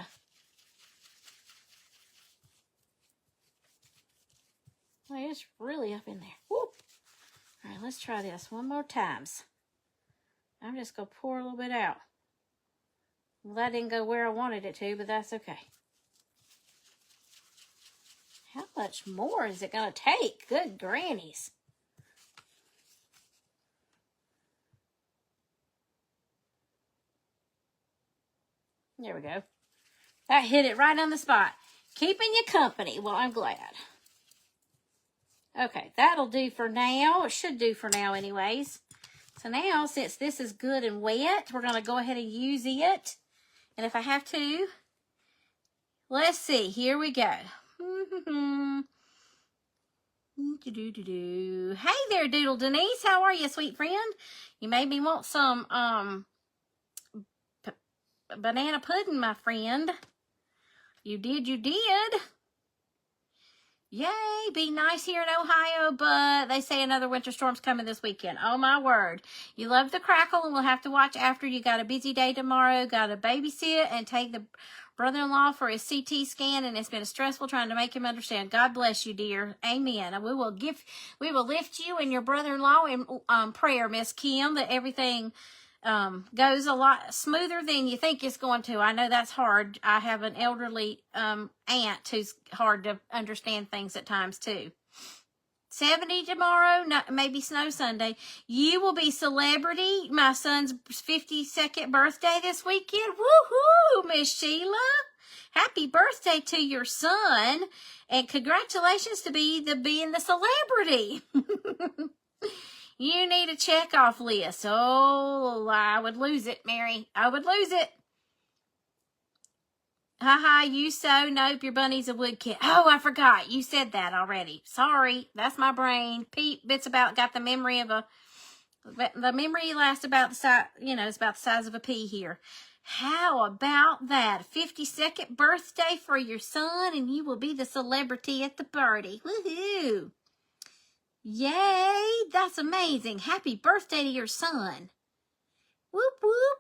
Oh, it's really up in there. Whoop. All right, let's try this one more time. I'm just going to pour a little bit out. Well, that didn't go where I wanted it to, but that's okay. How much more is it going to take? Good grannies. There we go. That hit it right on the spot. Keeping you company. Well, I'm glad. Okay, that'll do for now. It should do for now anyways. So now, since this is good and wet, we're going to go ahead and use it. And if I have to, let's see. Here we go. Hey there, Doodle Denise. How are you, sweet friend? You made me want some banana pudding, my friend. You did. Yay, be nice here in Ohio, but they say another winter storm's coming this weekend. Oh, my word. You love the crackle, and we'll have to watch after. You got a busy day tomorrow. Got to babysit and take the brother-in-law for his CT scan, and it's been stressful trying to make him understand. God bless you, dear. Amen. And we will lift you and your brother-in-law in prayer, Miss Kim, that everything goes a lot smoother than you think it's going to. I know that's hard. I have an elderly aunt who's hard to understand things at times too. 70 tomorrow, maybe snow Sunday. You will be celebrity. My son's 52nd birthday this weekend. Woohoo, Miss Sheila. Happy birthday to your son. And congratulations to being the celebrity. You need a check-off list. Oh, I would lose it, Mary. I would lose it. Ha, you so. Nope, your bunny's a woodcut. Oh, I forgot. You said that already. Sorry. That's my brain. Pete Bits about got the memory of the memory lasts about the size, it's about the size of a pea here. How about that? 52nd birthday for your son, and you will be the celebrity at the party. Woohoo! Yay! That's amazing. Happy birthday to your son. Whoop, whoop.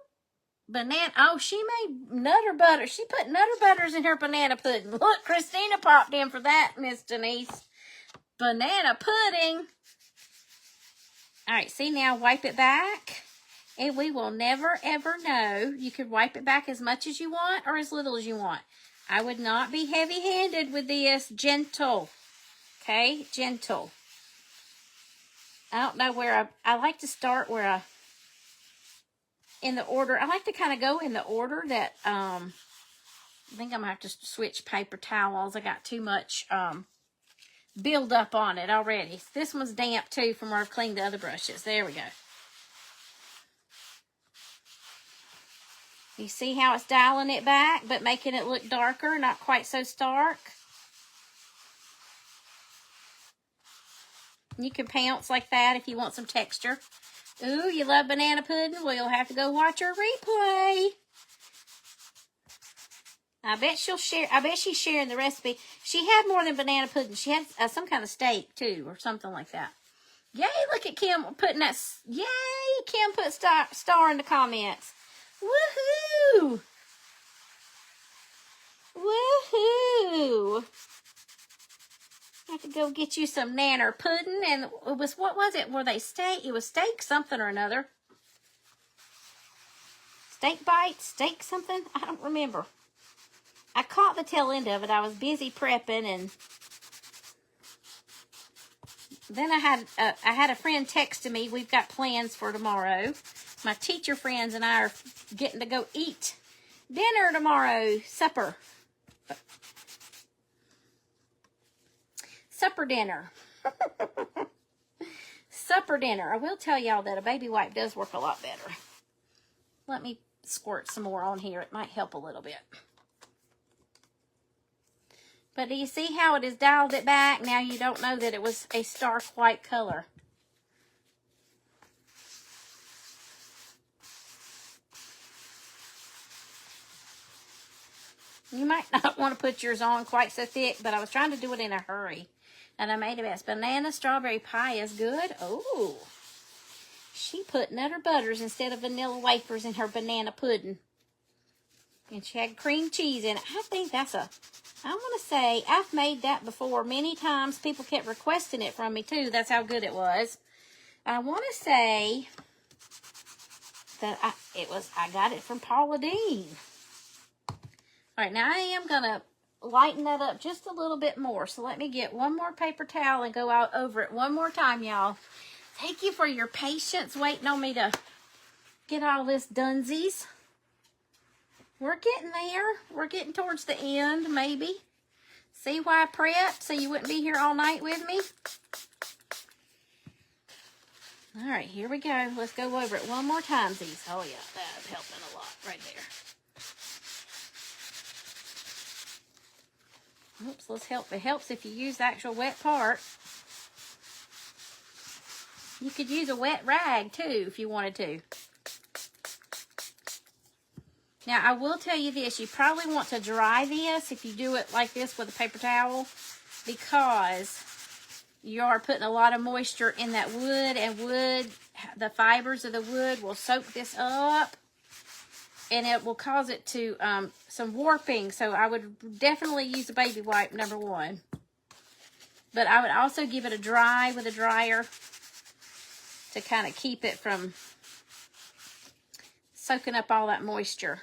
Banana. Oh, she made Nutter Butter. She put Nutter Butters in her banana pudding. Look, Christina popped in for that, Miss Denise. Banana pudding. All right, see now, wipe it back. And we will never, ever know. You could wipe it back as much as you want or as little as you want. I would not be heavy-handed with this. Gentle. Okay, gentle. I don't know where I like to start where in the order. I like to kind of go in the order that, I think I'm going to have to switch paper towels. I got too much, build up on it already. This one's damp too from where I've cleaned the other brushes. There we go. You see how it's dialing it back, but making it look darker, not quite so stark. You can pounce like that if you want some texture. Ooh, you love banana pudding? Well, you'll have to go watch her replay. I bet she's sharing the recipe. She had more than banana pudding. She had some kind of steak, too, or something like that. Yay, look at Kim putting that. Yay, Kim put star in the comments. Woohoo! Woohoo! I have to go get you some nanner pudding, and it was, what was it? Were they steak? It was steak something or another. Steak bites, steak something? I don't remember. I caught the tail end of it. I was busy prepping, and then I had a friend texting me. We've got plans for tomorrow. My teacher friends and I are getting to go eat dinner tomorrow. Supper dinner. Supper dinner. I will tell y'all that a baby wipe does work a lot better. Let me squirt some more on here. It might help a little bit. But do you see how it has dialed it back? Now you don't know that it was a stark white color. You might not want to put yours on quite so thick, but I was trying to do it in a hurry. And I made a mess. Banana strawberry pie is good. Oh, she put Nutter Butters instead of vanilla wafers in her banana pudding. And she had cream cheese in it. I think that's I want to say, I've made that before many times. People kept requesting it from me too. That's how good it was. I want to say that I got it from Paula Deen. All right, now I am going to lighten that up just a little bit more. So let me get one more paper towel and go out over it one more time, y'all. Thank you for your patience waiting on me to get all this dunesies. We're getting there. We're getting towards the end, maybe. See why I prepped? So you wouldn't be here all night with me? All right, here we go. Let's go over it one more time, these. Oh, yeah, that's helping a lot right there. Oops, let's help. It helps if you use the actual wet part. You could use a wet rag, too, if you wanted to. Now, I will tell you this. You probably want to dry this if you do it like this with a paper towel, because you are putting a lot of moisture in that wood, and the fibers of the wood will soak this up, and it will cause it to some warping. So I would definitely use a baby wipe, number one. But I would also give it a dry with a dryer to kind of keep it from soaking up all that moisture.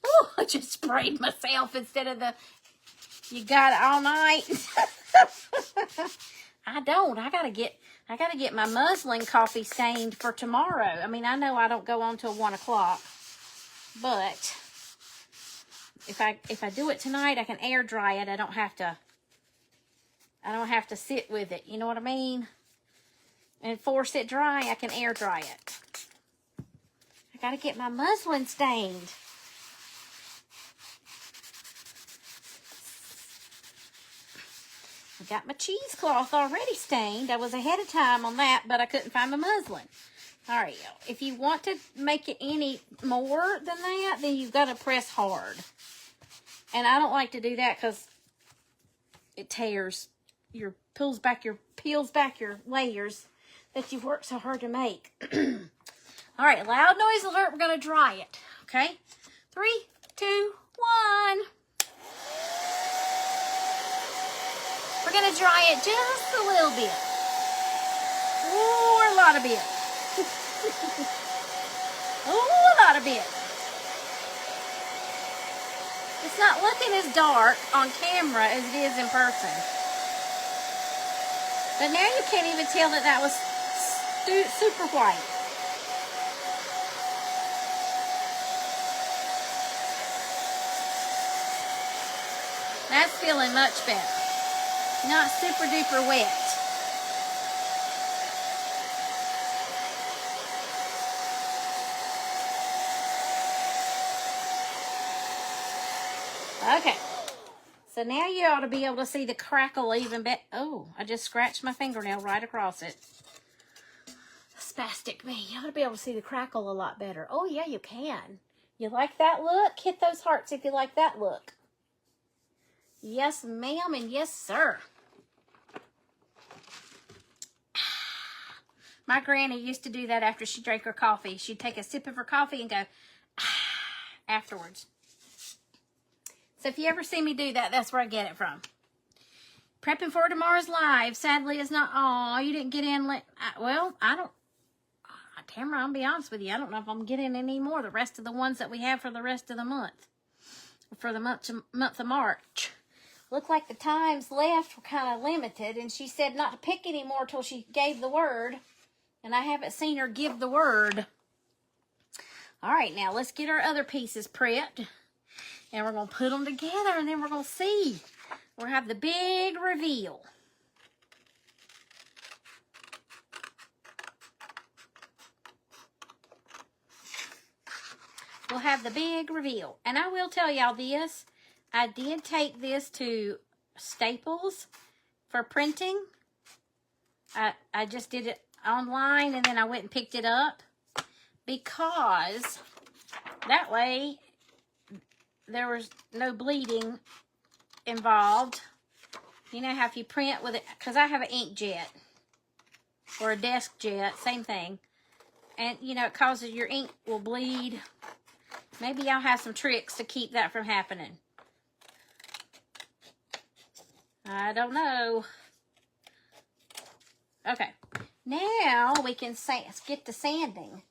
Oh, I just sprayed myself instead of the, you got it all night. I don't. I gotta get my muslin coffee stained for tomorrow. I mean, I know I don't go on till 1 o'clock, but if I do it tonight, I can air dry it. I don't have to sit with it. You know what I mean? And force it dry. I can air dry it. I gotta get my muslin stained. I got my cheesecloth already stained. I was ahead of time on that, but I couldn't find my muslin. All right, y'all. If you want to make it any more than that, then you've got to press hard. And I don't like to do that because it tears peels back your layers that you've worked so hard to make. All right, loud noise alert. We're going to dry it. Okay? 3, 2, 1. We're going to dry it just a little bit. Ooh, a lot of bit. Ooh, a lot of bit. It's not looking as dark on camera as it is in person. But now you can't even tell that was super white. That's feeling much better. Not super duper wet. Okay. So now you ought to be able to see the crackle even better. Oh, I just scratched my fingernail right across it. Spastic me. You ought to be able to see the crackle a lot better. Oh, yeah, you can. You like that look? Hit those hearts if you like that look. Yes, ma'am, and yes, sir. My granny used to do that after she drank her coffee. She'd take a sip of her coffee and go, afterwards. So if you ever see me do that, that's where I get it from. Prepping for tomorrow's live. Sadly, it's not, oh, you didn't get in. Well, I don't, Tamara, I'll be honest with you. I don't know if I'm getting any more. The rest of the ones that we have for the rest of the month. For the month of March. Looked like the times left were kind of limited, and she said not to pick any more till she gave the word, and I haven't seen her give the word. All right, now let's get our other pieces prepped, and we're going to put them together, and then we're going to see. We'll have the big reveal. We'll have the big reveal, and I will tell y'all this. I did take this to Staples for printing. I just did it online, and then I went and picked it up because that way there was no bleeding involved, You know how if you print with it, because I have an inkjet or a desk jet, same thing. And, you know, it causes your ink will bleed. Maybe y'all have some tricks to keep that from happening. I don't know. Okay. Now we can get to sanding.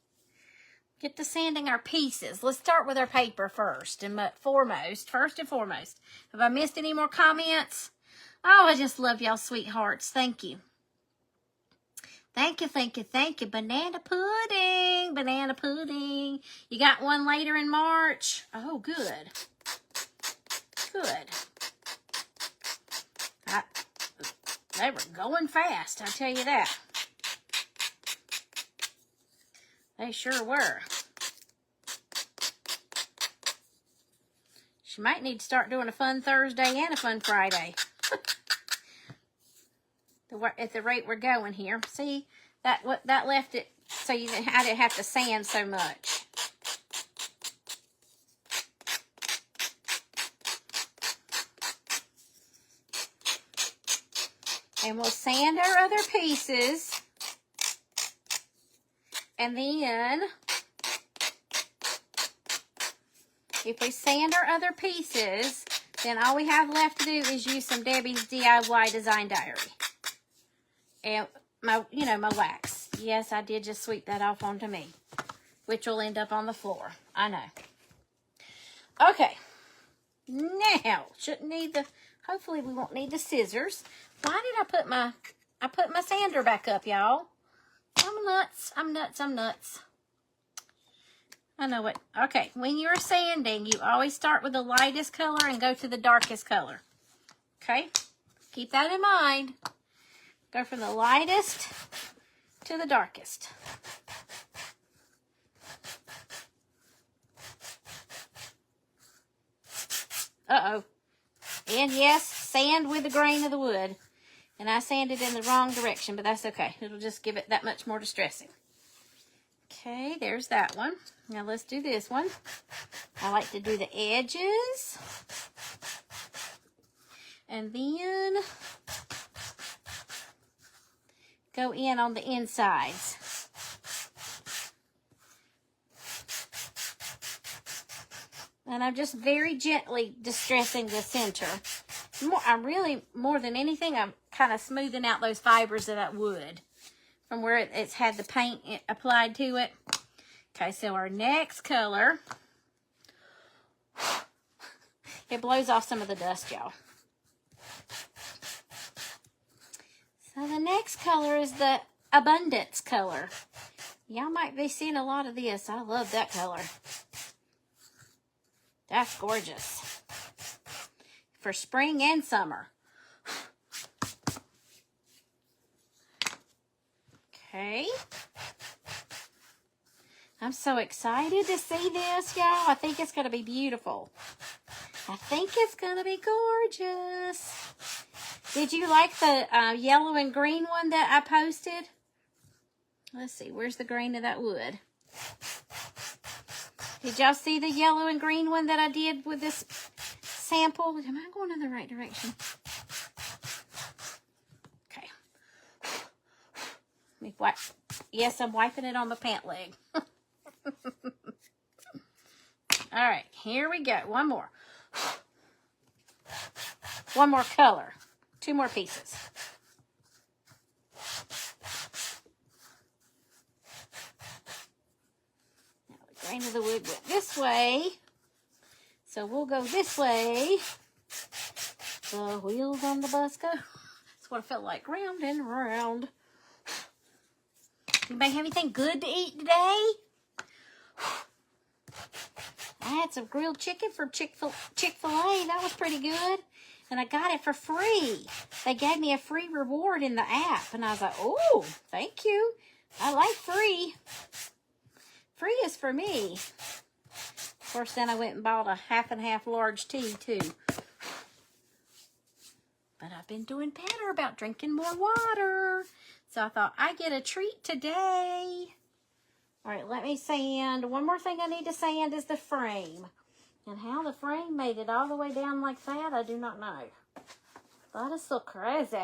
Get to sanding our pieces. Let's start with our paper first and foremost. Have I missed any more comments? Oh, I just love y'all sweethearts. Thank you. Thank you, thank you, thank you. Banana pudding. Banana pudding. You got one later in March? Oh, good. Good. They were going fast, I tell you that. They sure were. She might need to start doing a fun Thursday and a fun Friday. At the rate we're going here. See, that left it so I didn't have to sand so much. And we'll sand our other pieces. And then, if we sand our other pieces, then all we have left to do is use some Debbie's DIY Design Diary. And my wax. Yes, I did just sweep that off onto me, which will end up on the floor. I know. Okay. Now, hopefully we won't need the scissors. Why did I put my sander back up, y'all? I'm nuts. I know it. Okay, when you're sanding, you always start with the lightest color and go to the darkest color. Okay? Keep that in mind. Go from the lightest to the darkest. Uh-oh. And yes, sand with the grain of the wood. And I sanded in the wrong direction, but that's okay. It'll just give it that much more distressing. Okay, there's that one. Now let's do this one. I like to do the edges. And then go in on the insides. And I'm just very gently distressing the center. More than anything, I'm kind of smoothing out those fibers of that wood from where it's had the paint applied to it. Okay, so our next color, it blows off some of the dust, y'all. So the next color is the Abundance color. Y'all might be seeing a lot of this. I love that color. That's gorgeous. For spring and summer. Okay. I'm so excited to see this, y'all. I think it's going to be beautiful. I think it's going to be gorgeous. Did you like the yellow and green one that I posted? Let's see. Where's the grain of that wood? Did y'all see the yellow and green one that I did with this sample? Am I going in the right direction? Okay. Let me wipe. Yes, I'm wiping it on my pant leg. All right, here we go. One more. One more color. Two more pieces. Now the grain of the wood went this way. So we'll go this way. The wheels on the bus go. That's what it felt like. Round and round. Anybody have anything good to eat today? I had some grilled chicken from Chick-fil-A. That was pretty good. And I got it for free. They gave me a free reward in the app. And I was like, oh, thank you. I like free. Free is for me. Of course, then I went and bought a half and half large tea, too. But I've been doing better about drinking more water. So I thought, I get a treat today. All right, let me sand. One more thing I need to sand is the frame. And how the frame made it all the way down like that, I do not know. That is so crazy.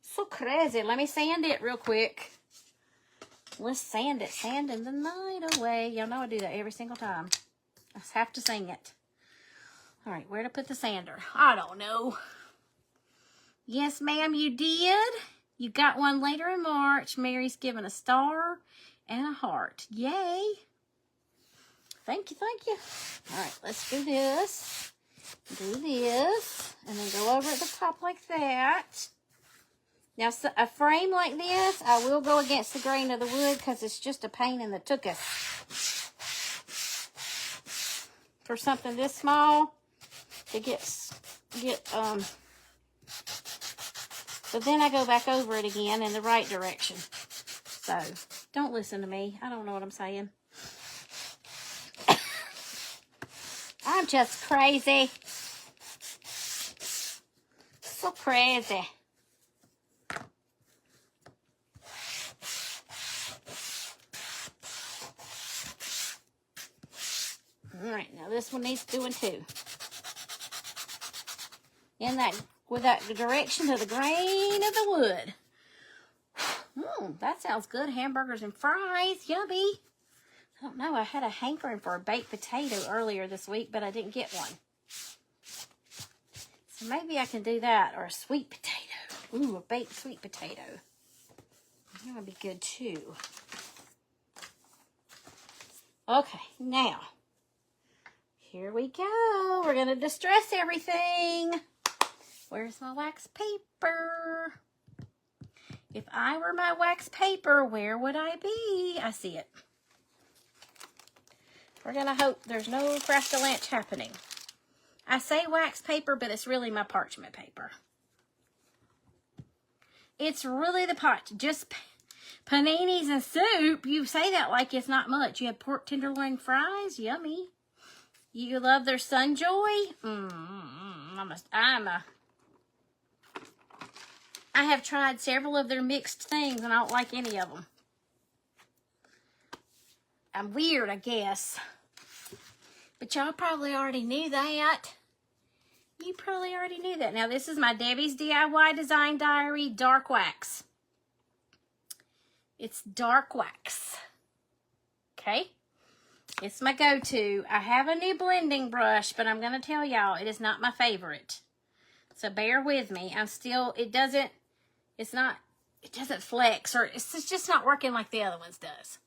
So crazy. Let me sand it real quick. Let's sand it. Sanding the night away. Y'all know I do that every single time. I just have to sing it. All right, where to put the sander? I don't know. Yes, ma'am, you did. You got one later in March. Mary's given a star and a heart. Yay. Thank you, thank you. All right, let's do this. Do this. And then go over at the top like that. Now, so a frame like this, I will go against the grain of the wood because it's just a pain in the tuchus. For something this small, to but then I go back over it again in the right direction. So, don't listen to me. I don't know what I'm saying. I'm just crazy. So crazy. Alright, now this one needs doing too. With that direction to the grain of the wood. That sounds good. Hamburgers and fries. Yummy. I don't know. I had a hankering for a baked potato earlier this week, but I didn't get one. So maybe I can do that, or a sweet potato. Ooh, a baked sweet potato. That would be good too. Okay, now. Here we go. We're going to distress everything. Where's my wax paper? If I were my wax paper, where would I be? I see it. We're going to hope there's no crash-a-lanch happening. I say wax paper, but it's really my parchment paper. It's really the just paninis and soup. You say that like it's not much. You have pork tenderloin fries. Yummy. You love their Sunjoy? I have tried several of their mixed things, and I don't like any of them. I'm weird, I guess. But y'all probably already knew that. You probably already knew that. Now, this is my Debbie's DIY Design Diary Dark Wax. It's dark wax. Okay? It's my go-to. I have a new blending brush, but I'm going to tell y'all, it is not my favorite. So bear with me. It doesn't flex, or it's just not working like the other ones does.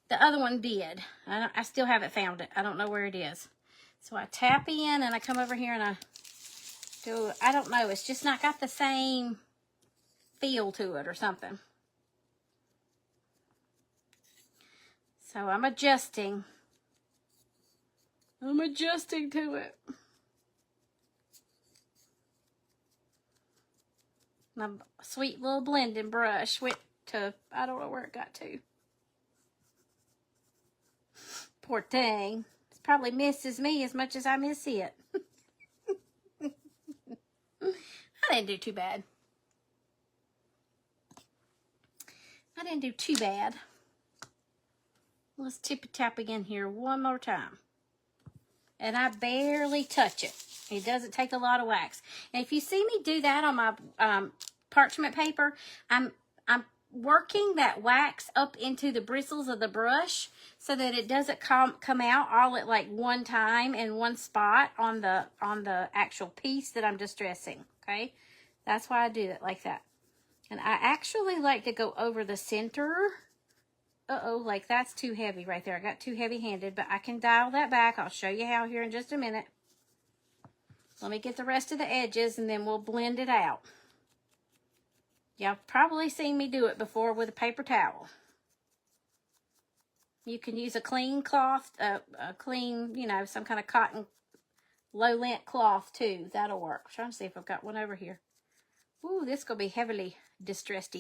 The other one did. I still haven't found it. I don't know where it is. So I tap in and I come over here and I don't know. It's just not got the same feel to it or something. So I'm adjusting. I'm adjusting to it. My sweet little blending brush went to, I don't know where it got to. Poor thing. It probably misses me as much as I miss it. I didn't do too bad. I didn't do too bad. Let's tippy-tap again here one more time. And I barely touch it. It doesn't take a lot of wax. And if you see me do that on my parchment paper, I'm working that wax up into the bristles of the brush so that it doesn't come out all at like one time in one spot on the actual piece that I'm distressing. Okay, that's why I do it like that. And I actually like to go over the center. Like that's too heavy right there. I got too heavy-handed, but I can dial that back. I'll show you how here in just a minute. Let me get the rest of the edges and then we'll blend it out. Y'all probably seen me do it before with a paper towel. You can use a clean cloth, a clean, some kind of cotton low-lint cloth too. That'll work. I'm trying to see if I've got one over here. Ooh, this is going to be heavily distressed.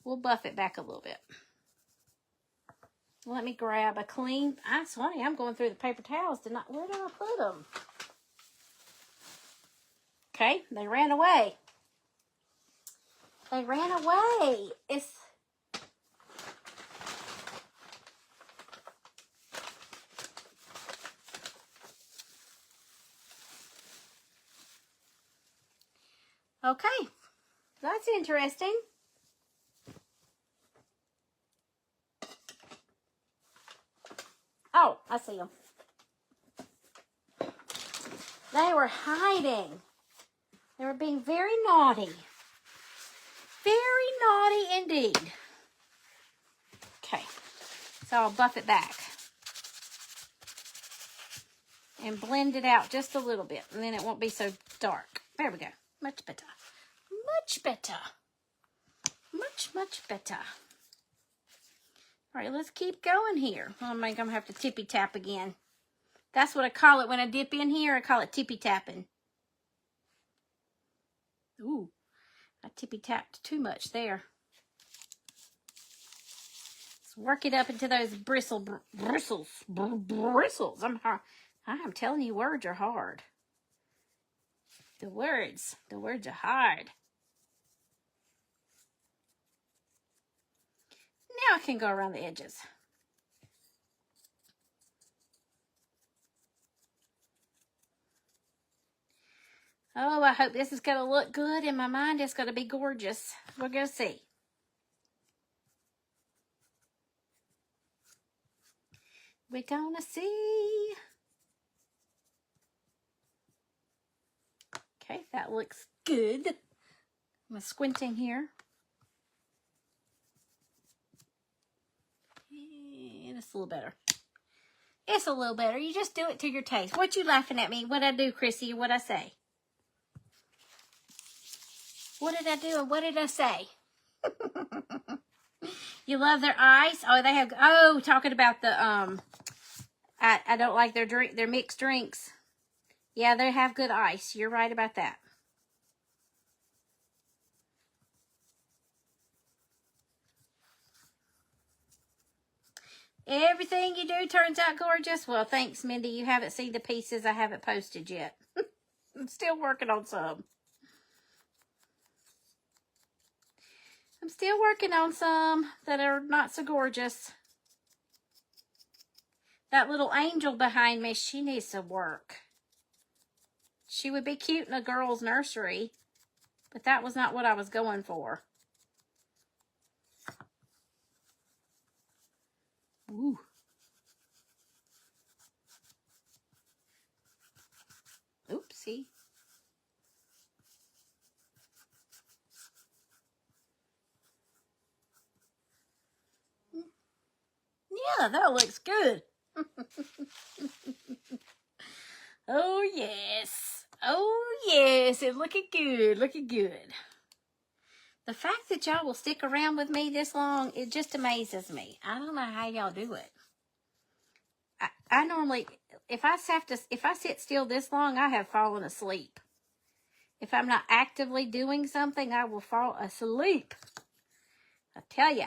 We'll buff it back a little bit. Let me grab a clean, it's funny, I'm going through the paper towels. Where did I put them? Okay, they ran away. They ran away. Okay, that's interesting. Oh, I see them. They were hiding. They were being very naughty. Very naughty indeed. Okay, so I'll buff it back. And blend it out just a little bit. And then it won't be so dark. There we go. Much better. Much better. Much, much better. All right, let's keep going here. I'm going to have to tippy tap again. That's what I call it when I dip in here. I call it tippy tapping. Ooh, I tippy tapped too much there. Let's work it up into those bristles. I'm telling you, words are hard. The words are hard. Now I can go around the edges. Oh, I hope this is going to look good. In my mind, it's going to be gorgeous. We're going to see. We're going to see. Okay, that looks good. I'm squinting here. And it's a little better. It's a little better. You just do it to your taste. What you laughing at me? What I do, Chrissy? What I say? What did I do and what did I say? You love their ice? Oh, they have. Oh, talking about the I don't like their mixed drinks. Yeah, they have good ice. You're right about that. Everything you do turns out gorgeous. Well, thanks, Mindy. You haven't seen the pieces I haven't posted yet. I'm still working on some. I'm still working on some that are not so gorgeous. That little angel behind me, she needs some work. She would be cute in a girl's nursery, but that was not what I was going for. Ooh. Oopsie. Yeah, that looks good. Oh, yes. Oh, yes. It's looking good. Looking good. The fact that y'all will stick around with me this long, it just amazes me. I don't know how y'all do it. I normally, if I sit still this long, I have fallen asleep. If I'm not actively doing something, I will fall asleep. I tell ya.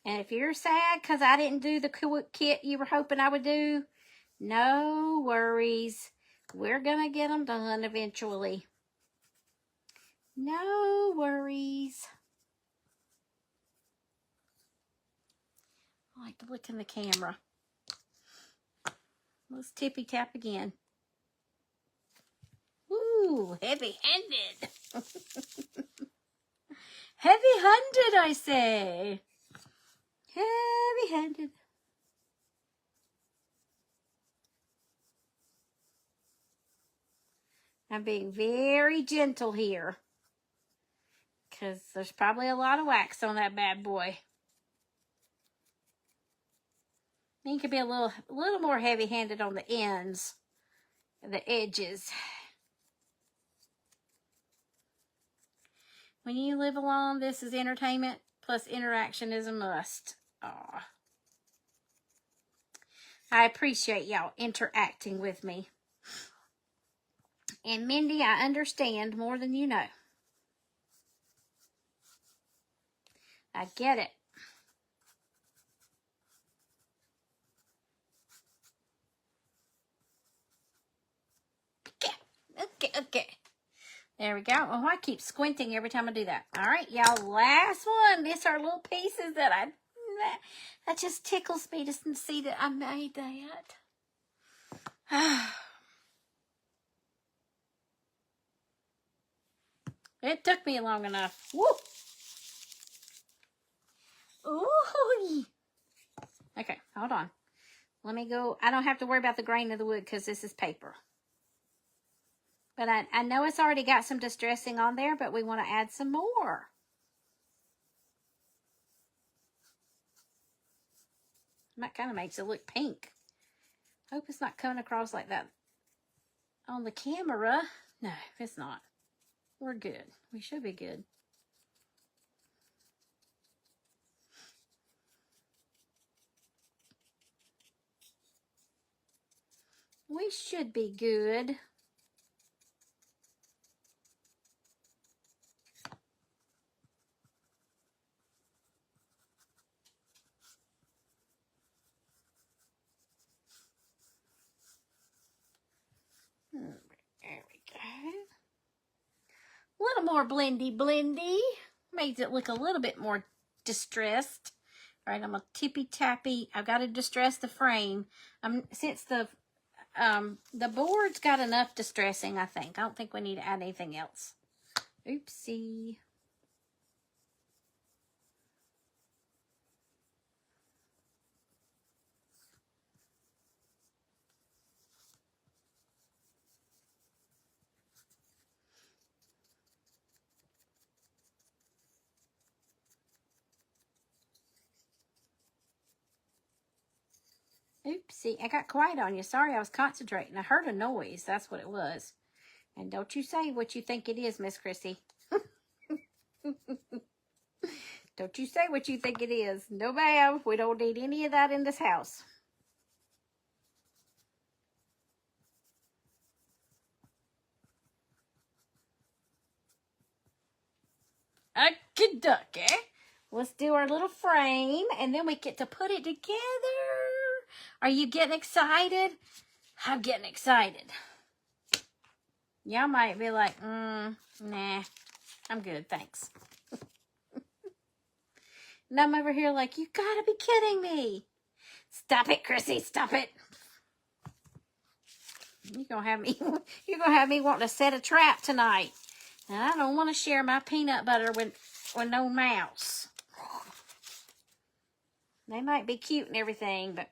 And if you're sad because I didn't do the kit you were hoping I would do, no worries. We're going to get them done eventually. No worries. I like to look in the camera. Let's tippy tap again. Ooh, heavy-handed. Heavy-handed, I say. Heavy-handed. I'm being very gentle here, because there's probably a lot of wax on that bad boy. You could be a little more heavy-handed on the ends, the edges. When you live alone, this is entertainment, plus interaction is a must. Aw. I appreciate y'all interacting with me. And Mindy, I understand more than you know. I get it. Okay. There we go. Oh, I keep squinting every time I do that. All right, y'all, last one. These are little pieces that just tickles me to see that I made that. It took me long enough. Woo! Ooh. Okay, hold on. Let me go. I don't have to worry about the grain of the wood because this is paper. But I know it's already got some distressing on there, but we want to add some more. That kind of makes it look pink. Hope it's not coming across like that on the camera. No, it's not. We're good. We should be good. We should be good. There we go. A little more blendy. Makes it look a little bit more distressed. All right, I'm a tippy tappy. I've got to distress the frame. Since the board's got enough distressing, I think. I don't think we need to add anything else. Oopsie. Oopsie, I got quiet on you. Sorry, I was concentrating. I heard a noise. That's what it was. And don't you say what you think it is, Miss Chrissy. Don't you say what you think it is. No, ma'am. We don't need any of that in this house. Okie-dokie. Let's do our little frame, and then we get to put it together. Are you getting excited? I'm getting excited. Y'all might be like, nah, I'm good, thanks. And I'm over here like, you gotta be kidding me. Stop it, Chrissy, stop it. You're gonna have me wanting to set a trap tonight. And I don't want to share my peanut butter with no mouse. They might be cute and everything, but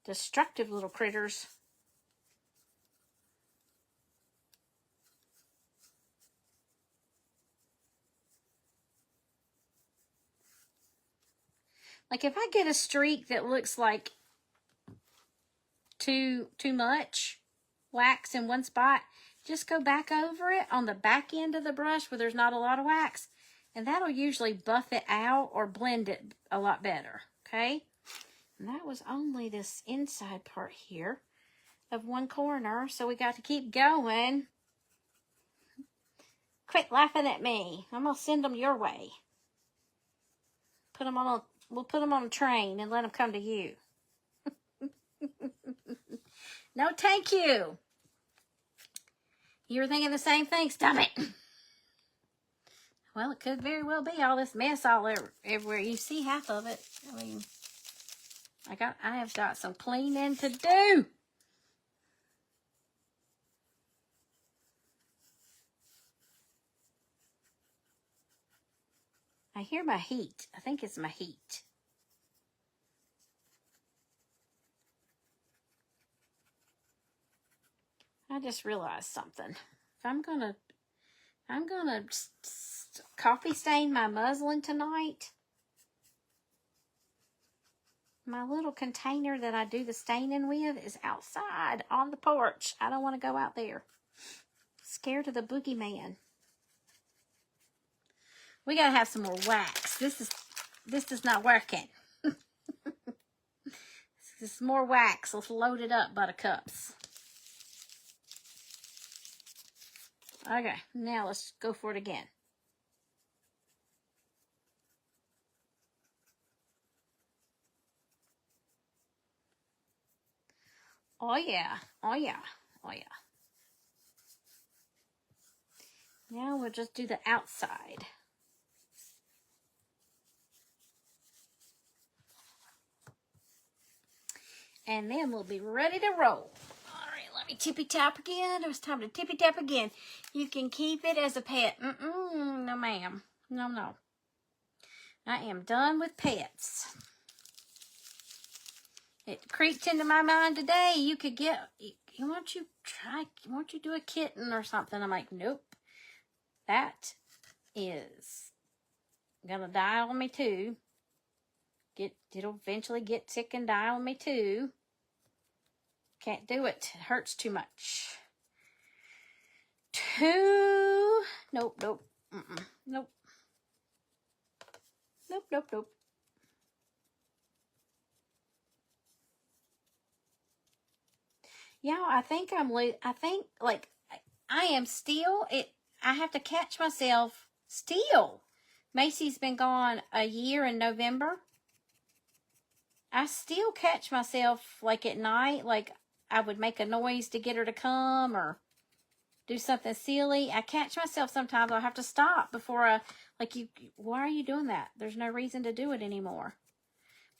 destructive little critters. Like if I get a streak that looks like too much wax in one spot, just go back over it on the back end of the brush where there's not a lot of wax, and that'll usually buff it out or blend it a lot better, okay? And that was only this inside part here of one corner, so we got to keep going. Quit laughing at me. I'm gonna send them your way. We'll put them on a train and let them come to you. No, thank you. You were thinking the same thing. Stop it. Well, it could very well be all this mess all everywhere. You see half of it. I mean, I have got some cleaning to do. I hear my heat. I think it's my heat. I just realized something. If I'm gonna coffee stain my muslin tonight. My little container that I do the staining with is outside on the porch. I don't want to go out there. Scared of the boogeyman. We gotta have some more wax. This is not working. This is more wax. Let's load it up, buttercups. Okay, now let's go for it again. Oh yeah, oh yeah, oh yeah. Now we'll just do the outside. And then we'll be ready to roll. All right, let me tippy tap again. It was time to tippy tap again. You can keep it as a pet. No, ma'am. No, no. I am done with pets. It creeped into my mind today. You could get, won't you do a kitten or something? I'm like, nope. That is gonna die on me too. It'll eventually get sick and die on me too. Can't do it. It hurts too much. Nope. Nope. Nope. Yeah, I think like I am still I have to catch myself still. Macy's been gone a year in November. I still catch myself like at night, like I would make a noise to get her to come or do something silly. I catch myself sometimes. I'll have to stop before why are you doing that? There's no reason to do it anymore.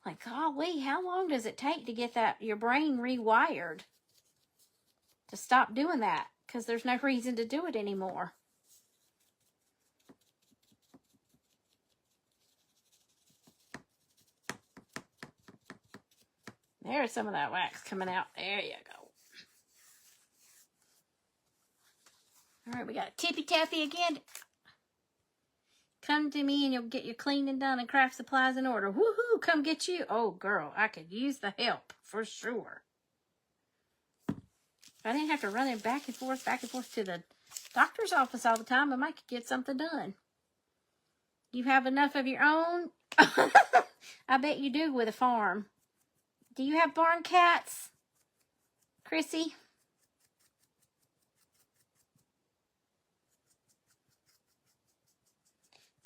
Like, golly, how long does it take to get your brain rewired to stop doing that? Because there's no reason to do it anymore. There's some of that wax coming out. There you go. All right, we got Tippy Tappy again. Come to me and you'll get your cleaning done and craft supplies in order. Woohoo, come get you. Oh, girl, I could use the help for sure. If I didn't have to run it back and forth to the doctor's office all the time, I might get something done. You have enough of your own? I bet you do with a farm. Do you have barn cats, Chrissy?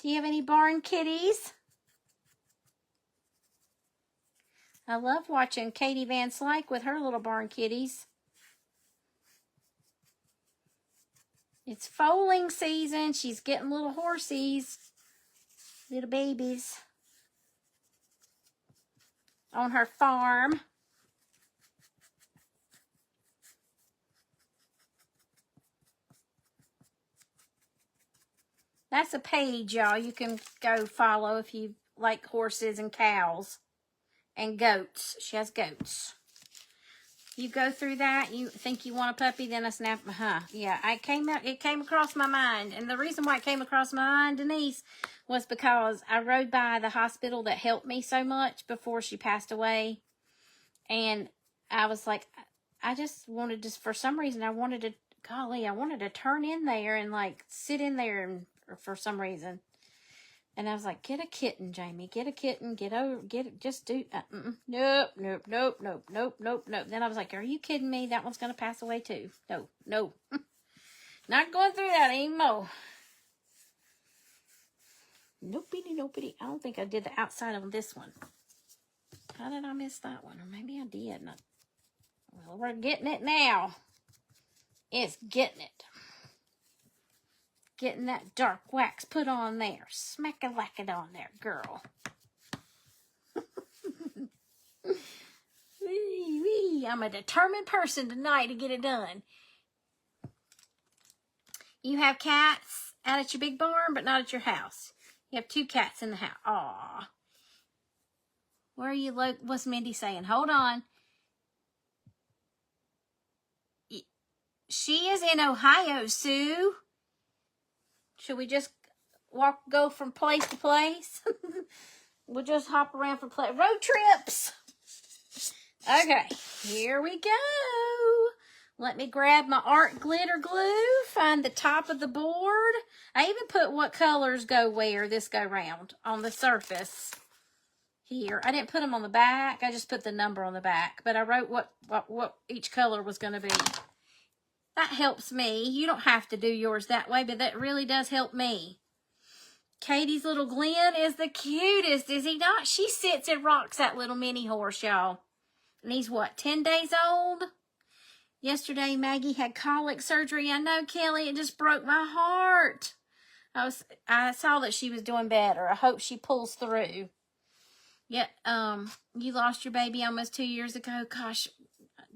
Do you have any barn kitties? I love watching Katie Van Slyke with her little barn kitties. It's foaling season. She's getting little horsies, little babies on her farm. That's a page, y'all. You can go follow if you like horses and cows and goats. She has goats. You go through that, you think you want a puppy, then a snap. Yeah, it came across my mind. And the reason why it came across my mind, Denise, was because I rode by the hospital that helped me so much before she passed away. And I was like, I just wanted to, for some reason, I wanted to turn in there and like sit in there and for some reason. And I was like, get a kitten, Jamie. Get a kitten. Just do. Nope. Then I was like, are you kidding me? That one's going to pass away too. No. Not going through that anymore. Nopey. I don't think I did the outside of this one. How did I miss that one? Or maybe I did. Well, we're getting it now. It's getting it. Getting that dark wax put on there. Smack-a-lack it on there, girl. I'm a determined person tonight to get it done. You have cats out at your big barn, but not at your house. You have 2 cats in the house. Aw. Where are you? What's Mindy saying? Hold on. She is in Ohio, Sue. Should we just go from place to place? We'll just hop around for road trips. Okay, here we go. Let me grab my art glitter glue, find the top of the board. I even put what colors go where this go round on the surface here. I didn't put them on the back. I just put the number on the back, but I wrote what each color was going to be. That helps me. You don't have to do yours that way, but that really does help me. Katie's little Glenn is the cutest, is he not? She sits and rocks that little mini horse, y'all. And he's what, 10 days old? Yesterday, Maggie had colic surgery. I know, Kelly, it just broke my heart. I saw that she was doing better. I hope she pulls through. Yeah, you lost your baby almost 2 years ago. Gosh,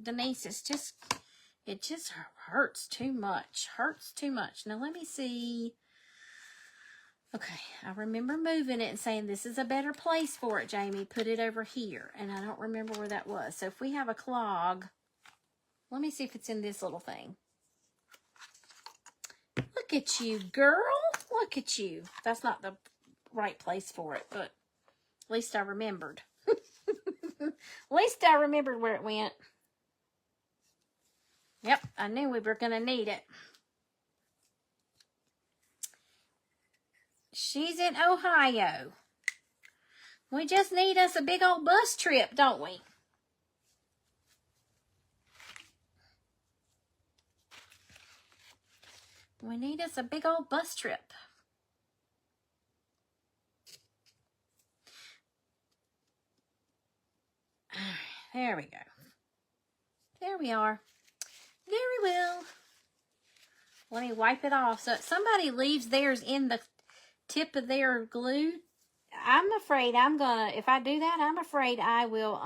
Denise, it just hurts too much. Hurts too much. Now, let me see. Okay, I remember moving it and saying, this is a better place for it, Jamie. Put it over here. And I don't remember where that was. So if we have a clog, let me see if it's in this little thing. Look at you, girl. Look at you. That's not the right place for it, but at least I remembered. At least I remembered where it went. Yep, I knew we were going to need it. She's in Ohio. We just need us a big old bus trip, don't we? We need us a big old bus trip. There we go. There we are. Very well. Let me wipe it off. So if somebody leaves theirs in the tip of their glue, I'm afraid I'm gonna, if I do that, I'm afraid I will,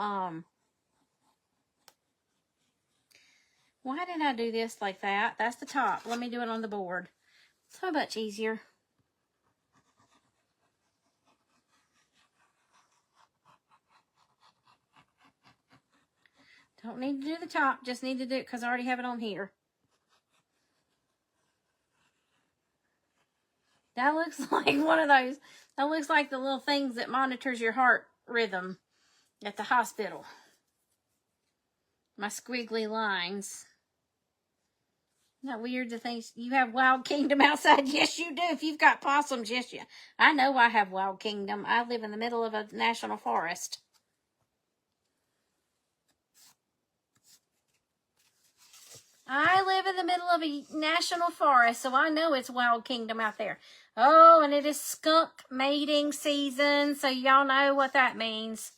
why did I do this like that? That's the top. Let me do it on the board. So much easier. Don't need to do the top, just need to do it because I already have it on here. That looks like one of those, that looks like the little things that monitors your heart rhythm at the hospital. My squiggly lines. Isn't that weird to think you have Wild Kingdom outside? Yes, you do. If you've got possums, yes, you. I know I have Wild Kingdom. I live in the middle of a national forest. I live in the middle of a national forest, so I know it's Wild Kingdom out there. Oh, and it is skunk mating season, so y'all know what that means.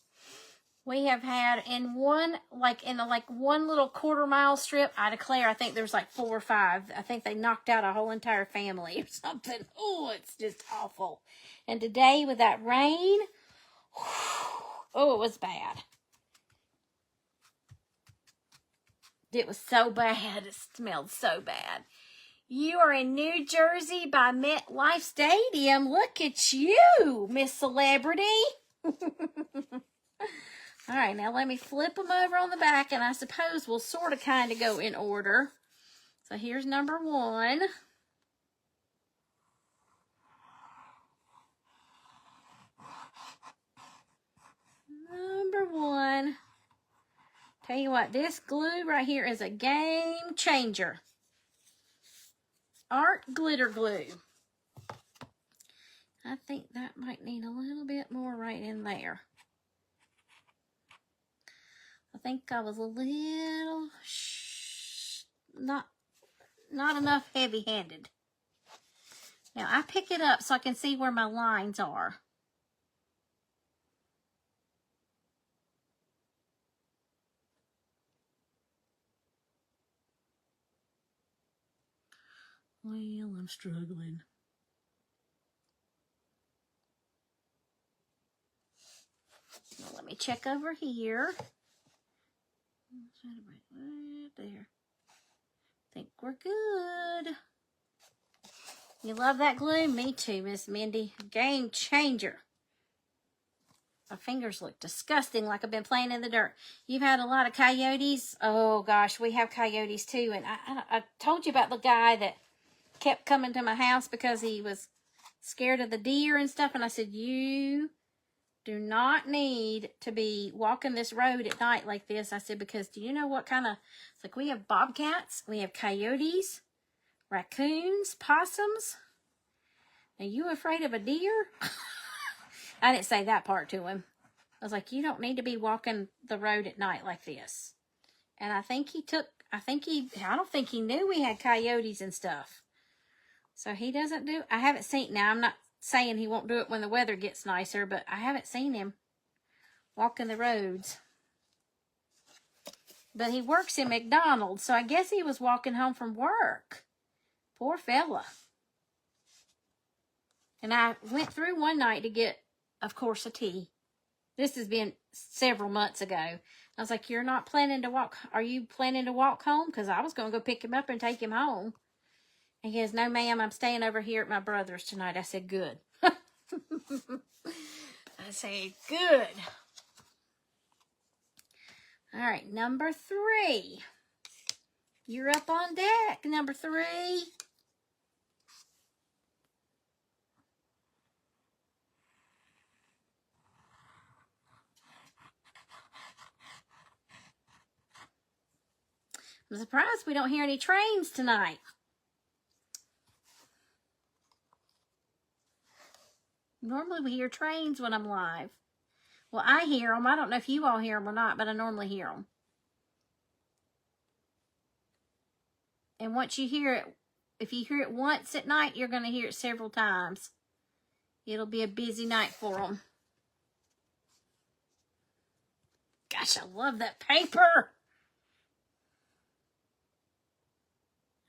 We have had in one little quarter-mile strip, I declare, I think there's like 4 or 5. I think they knocked out a whole entire family or something. Oh, it's just awful. And today with that rain, oh, it was bad. It was so bad. It smelled so bad. You are in New Jersey by MetLife Stadium. Look at you, Miss Celebrity. All right, now let me flip them over on the back, and I suppose we'll sort of kind of go in order. So here's number 1. Number 1. Tell you what, this glue right here is a game changer. Art glitter glue. I think that might need a little bit more right in there. I think I was a little not enough heavy-handed. Now I pick it up so I can see where my lines are. Well, I'm struggling. Now let me check over here. Right there. Think we're good. You love that glue? Me too, Miss Mindy. Game changer. My fingers look disgusting, like I've been playing in the dirt. You've had a lot of coyotes? Oh gosh, we have coyotes too. And I told you about the guy that kept coming to my house because he was scared of the deer and stuff. And I said, you do not need to be walking this road at night like this. I said, because do you know what kind of, it's like we have bobcats, we have coyotes, raccoons, possums. Are you afraid of a deer? I didn't say that part to him. I was like, you don't need to be walking the road at night like this. And I think I don't think he knew we had coyotes and stuff. So he doesn't do, I haven't seen, now I'm not saying he won't do it when the weather gets nicer, but I haven't seen him walking the roads. But he works in McDonald's, so I guess he was walking home from work. Poor fella. And I went through one night to get, of course, a tea. This has been several months ago. I was like, you're not planning to walk? Are you planning to walk home? Because I was going to go pick him up and take him home. And he goes, no, ma'am, I'm staying over here at my brother's tonight. I said, good. I said, good. All right, number 3. You're up on deck, number 3. I'm surprised we don't hear any trains tonight. Normally we hear trains when I'm live. Well, I hear them. I don't know if you all hear them or not, but I normally hear them. And once you hear it, if you hear it once at night, you're going to hear it several times. It'll be a busy night for them. Gosh, I love that paper.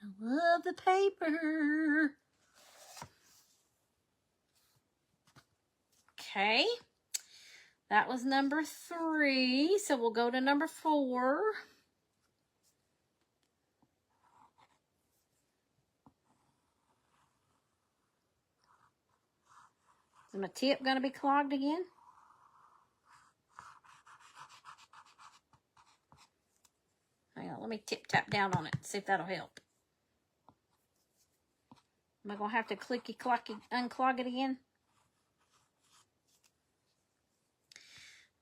I love the paper. Okay. That was number 3. So we'll go to number 4. Is my tip going to be clogged again? Hang on, let me tap down on it. See if that'll help. Am I going to have to clicky clocky unclog it again?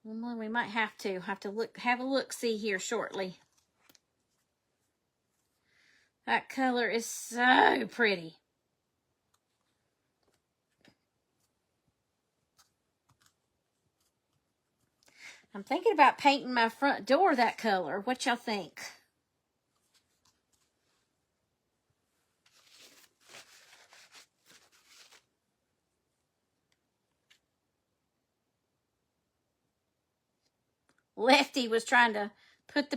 Well, we might have to have a look see here shortly. That color is so pretty. I'm thinking about painting my front door that color. What y'all think? Lefty was trying to put the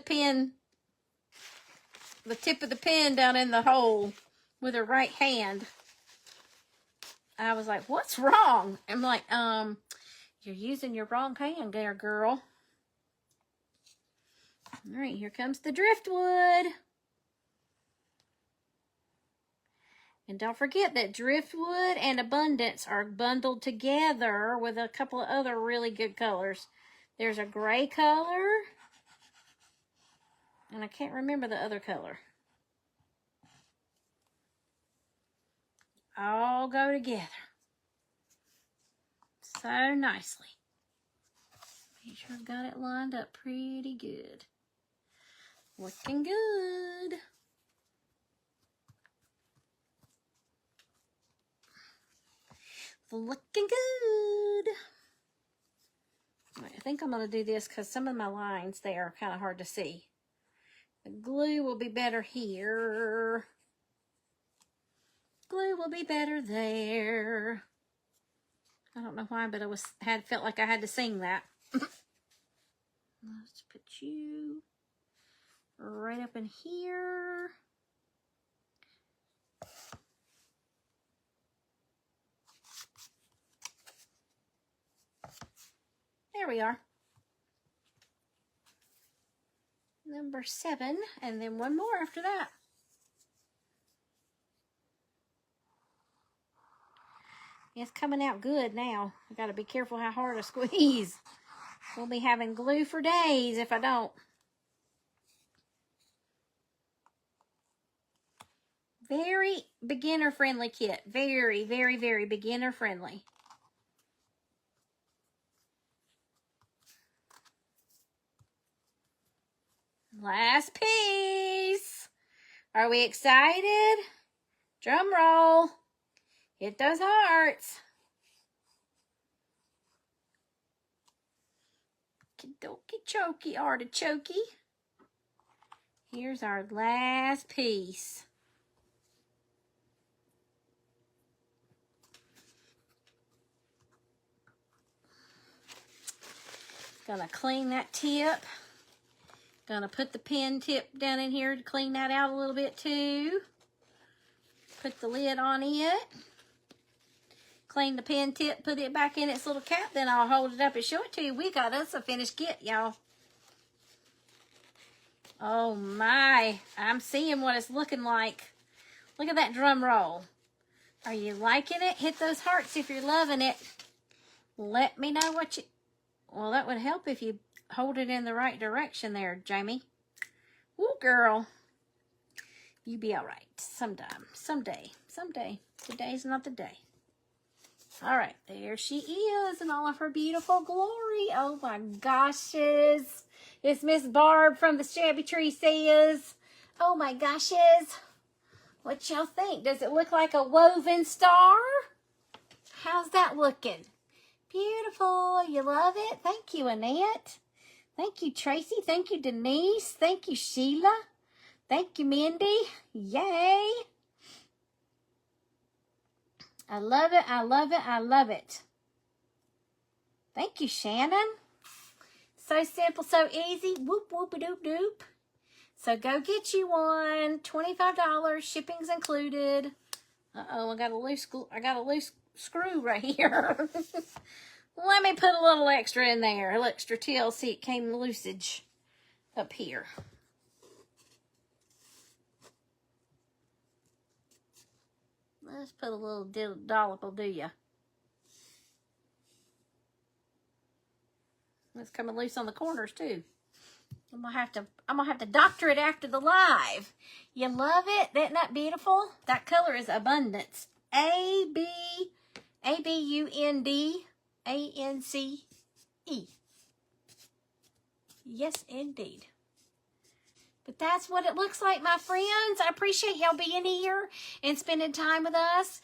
tip of the pen down in the hole with her right hand. I was like, what's wrong? I'm like, you're using your wrong hand there, girl. All right, here comes the driftwood. And don't forget that driftwood and abundance are bundled together with a couple of other really good colors. There's a gray color, and I can't remember the other color. All go together so nicely. Make sure I've got it lined up pretty good. Looking good. Looking good. I think I'm going to do this because some of my lines there are kind of hard to see. The glue will be better here. Glue will be better there. I don't know why, but I felt like I had to sing that. Let's put you right up in here. There we are. Number 7, and then one more after that. It's coming out good now. I got to be careful how hard I squeeze. We'll be having glue for days if I don't. Very beginner-friendly kit. Very, very, very beginner-friendly. Last piece. Are we excited? Drum roll. Hit those hearts. Okey-dokey chokey artichokey. Here's our last piece. Gonna clean that tip. Gonna put the pen tip down in here to clean that out a little bit too. Put the lid on it. Clean the pen tip, put it back in its little cap, then I'll hold it up and show it to you. We got us a finished kit, y'all. Oh my, I'm seeing what it's looking like. Look at that drum roll. Are you liking it? Hit those hearts if you're loving it. Let me know what you... Well, that would help if you hold it in the right direction there, Jamie. Woo, girl. You be all right sometime, someday. Today's not the day. All right, there she is in all of her beautiful glory. Oh my goshes. It's Miss Barb from the Shabby Tree says, oh my goshes. What y'all think? Does it look like a woven star? How's that looking? Beautiful. You love it? Thank you, Annette. Thank you, Tracy. Thank you, Denise. Thank you, Sheila. Thank you, Mindy. Yay. I love it. I love it. I love it. Thank you, Shannon. So simple, so easy. Whoop, whoop, doop, doop. So go get you one. $25. Shipping's included. Uh-oh, I got a loose screw right here. Let me put a little extra in there. A little extra TLC. It came loosage up here. Let's put a little dollop will do ya. It's coming loose on the corners too. I'm gonna have to doctor it after the live. You love it? Isn't that beautiful? That color is Abundance. ABUNDANCE. Yes, indeed. But that's what it looks like, my friends. I appreciate y'all being here and spending time with us.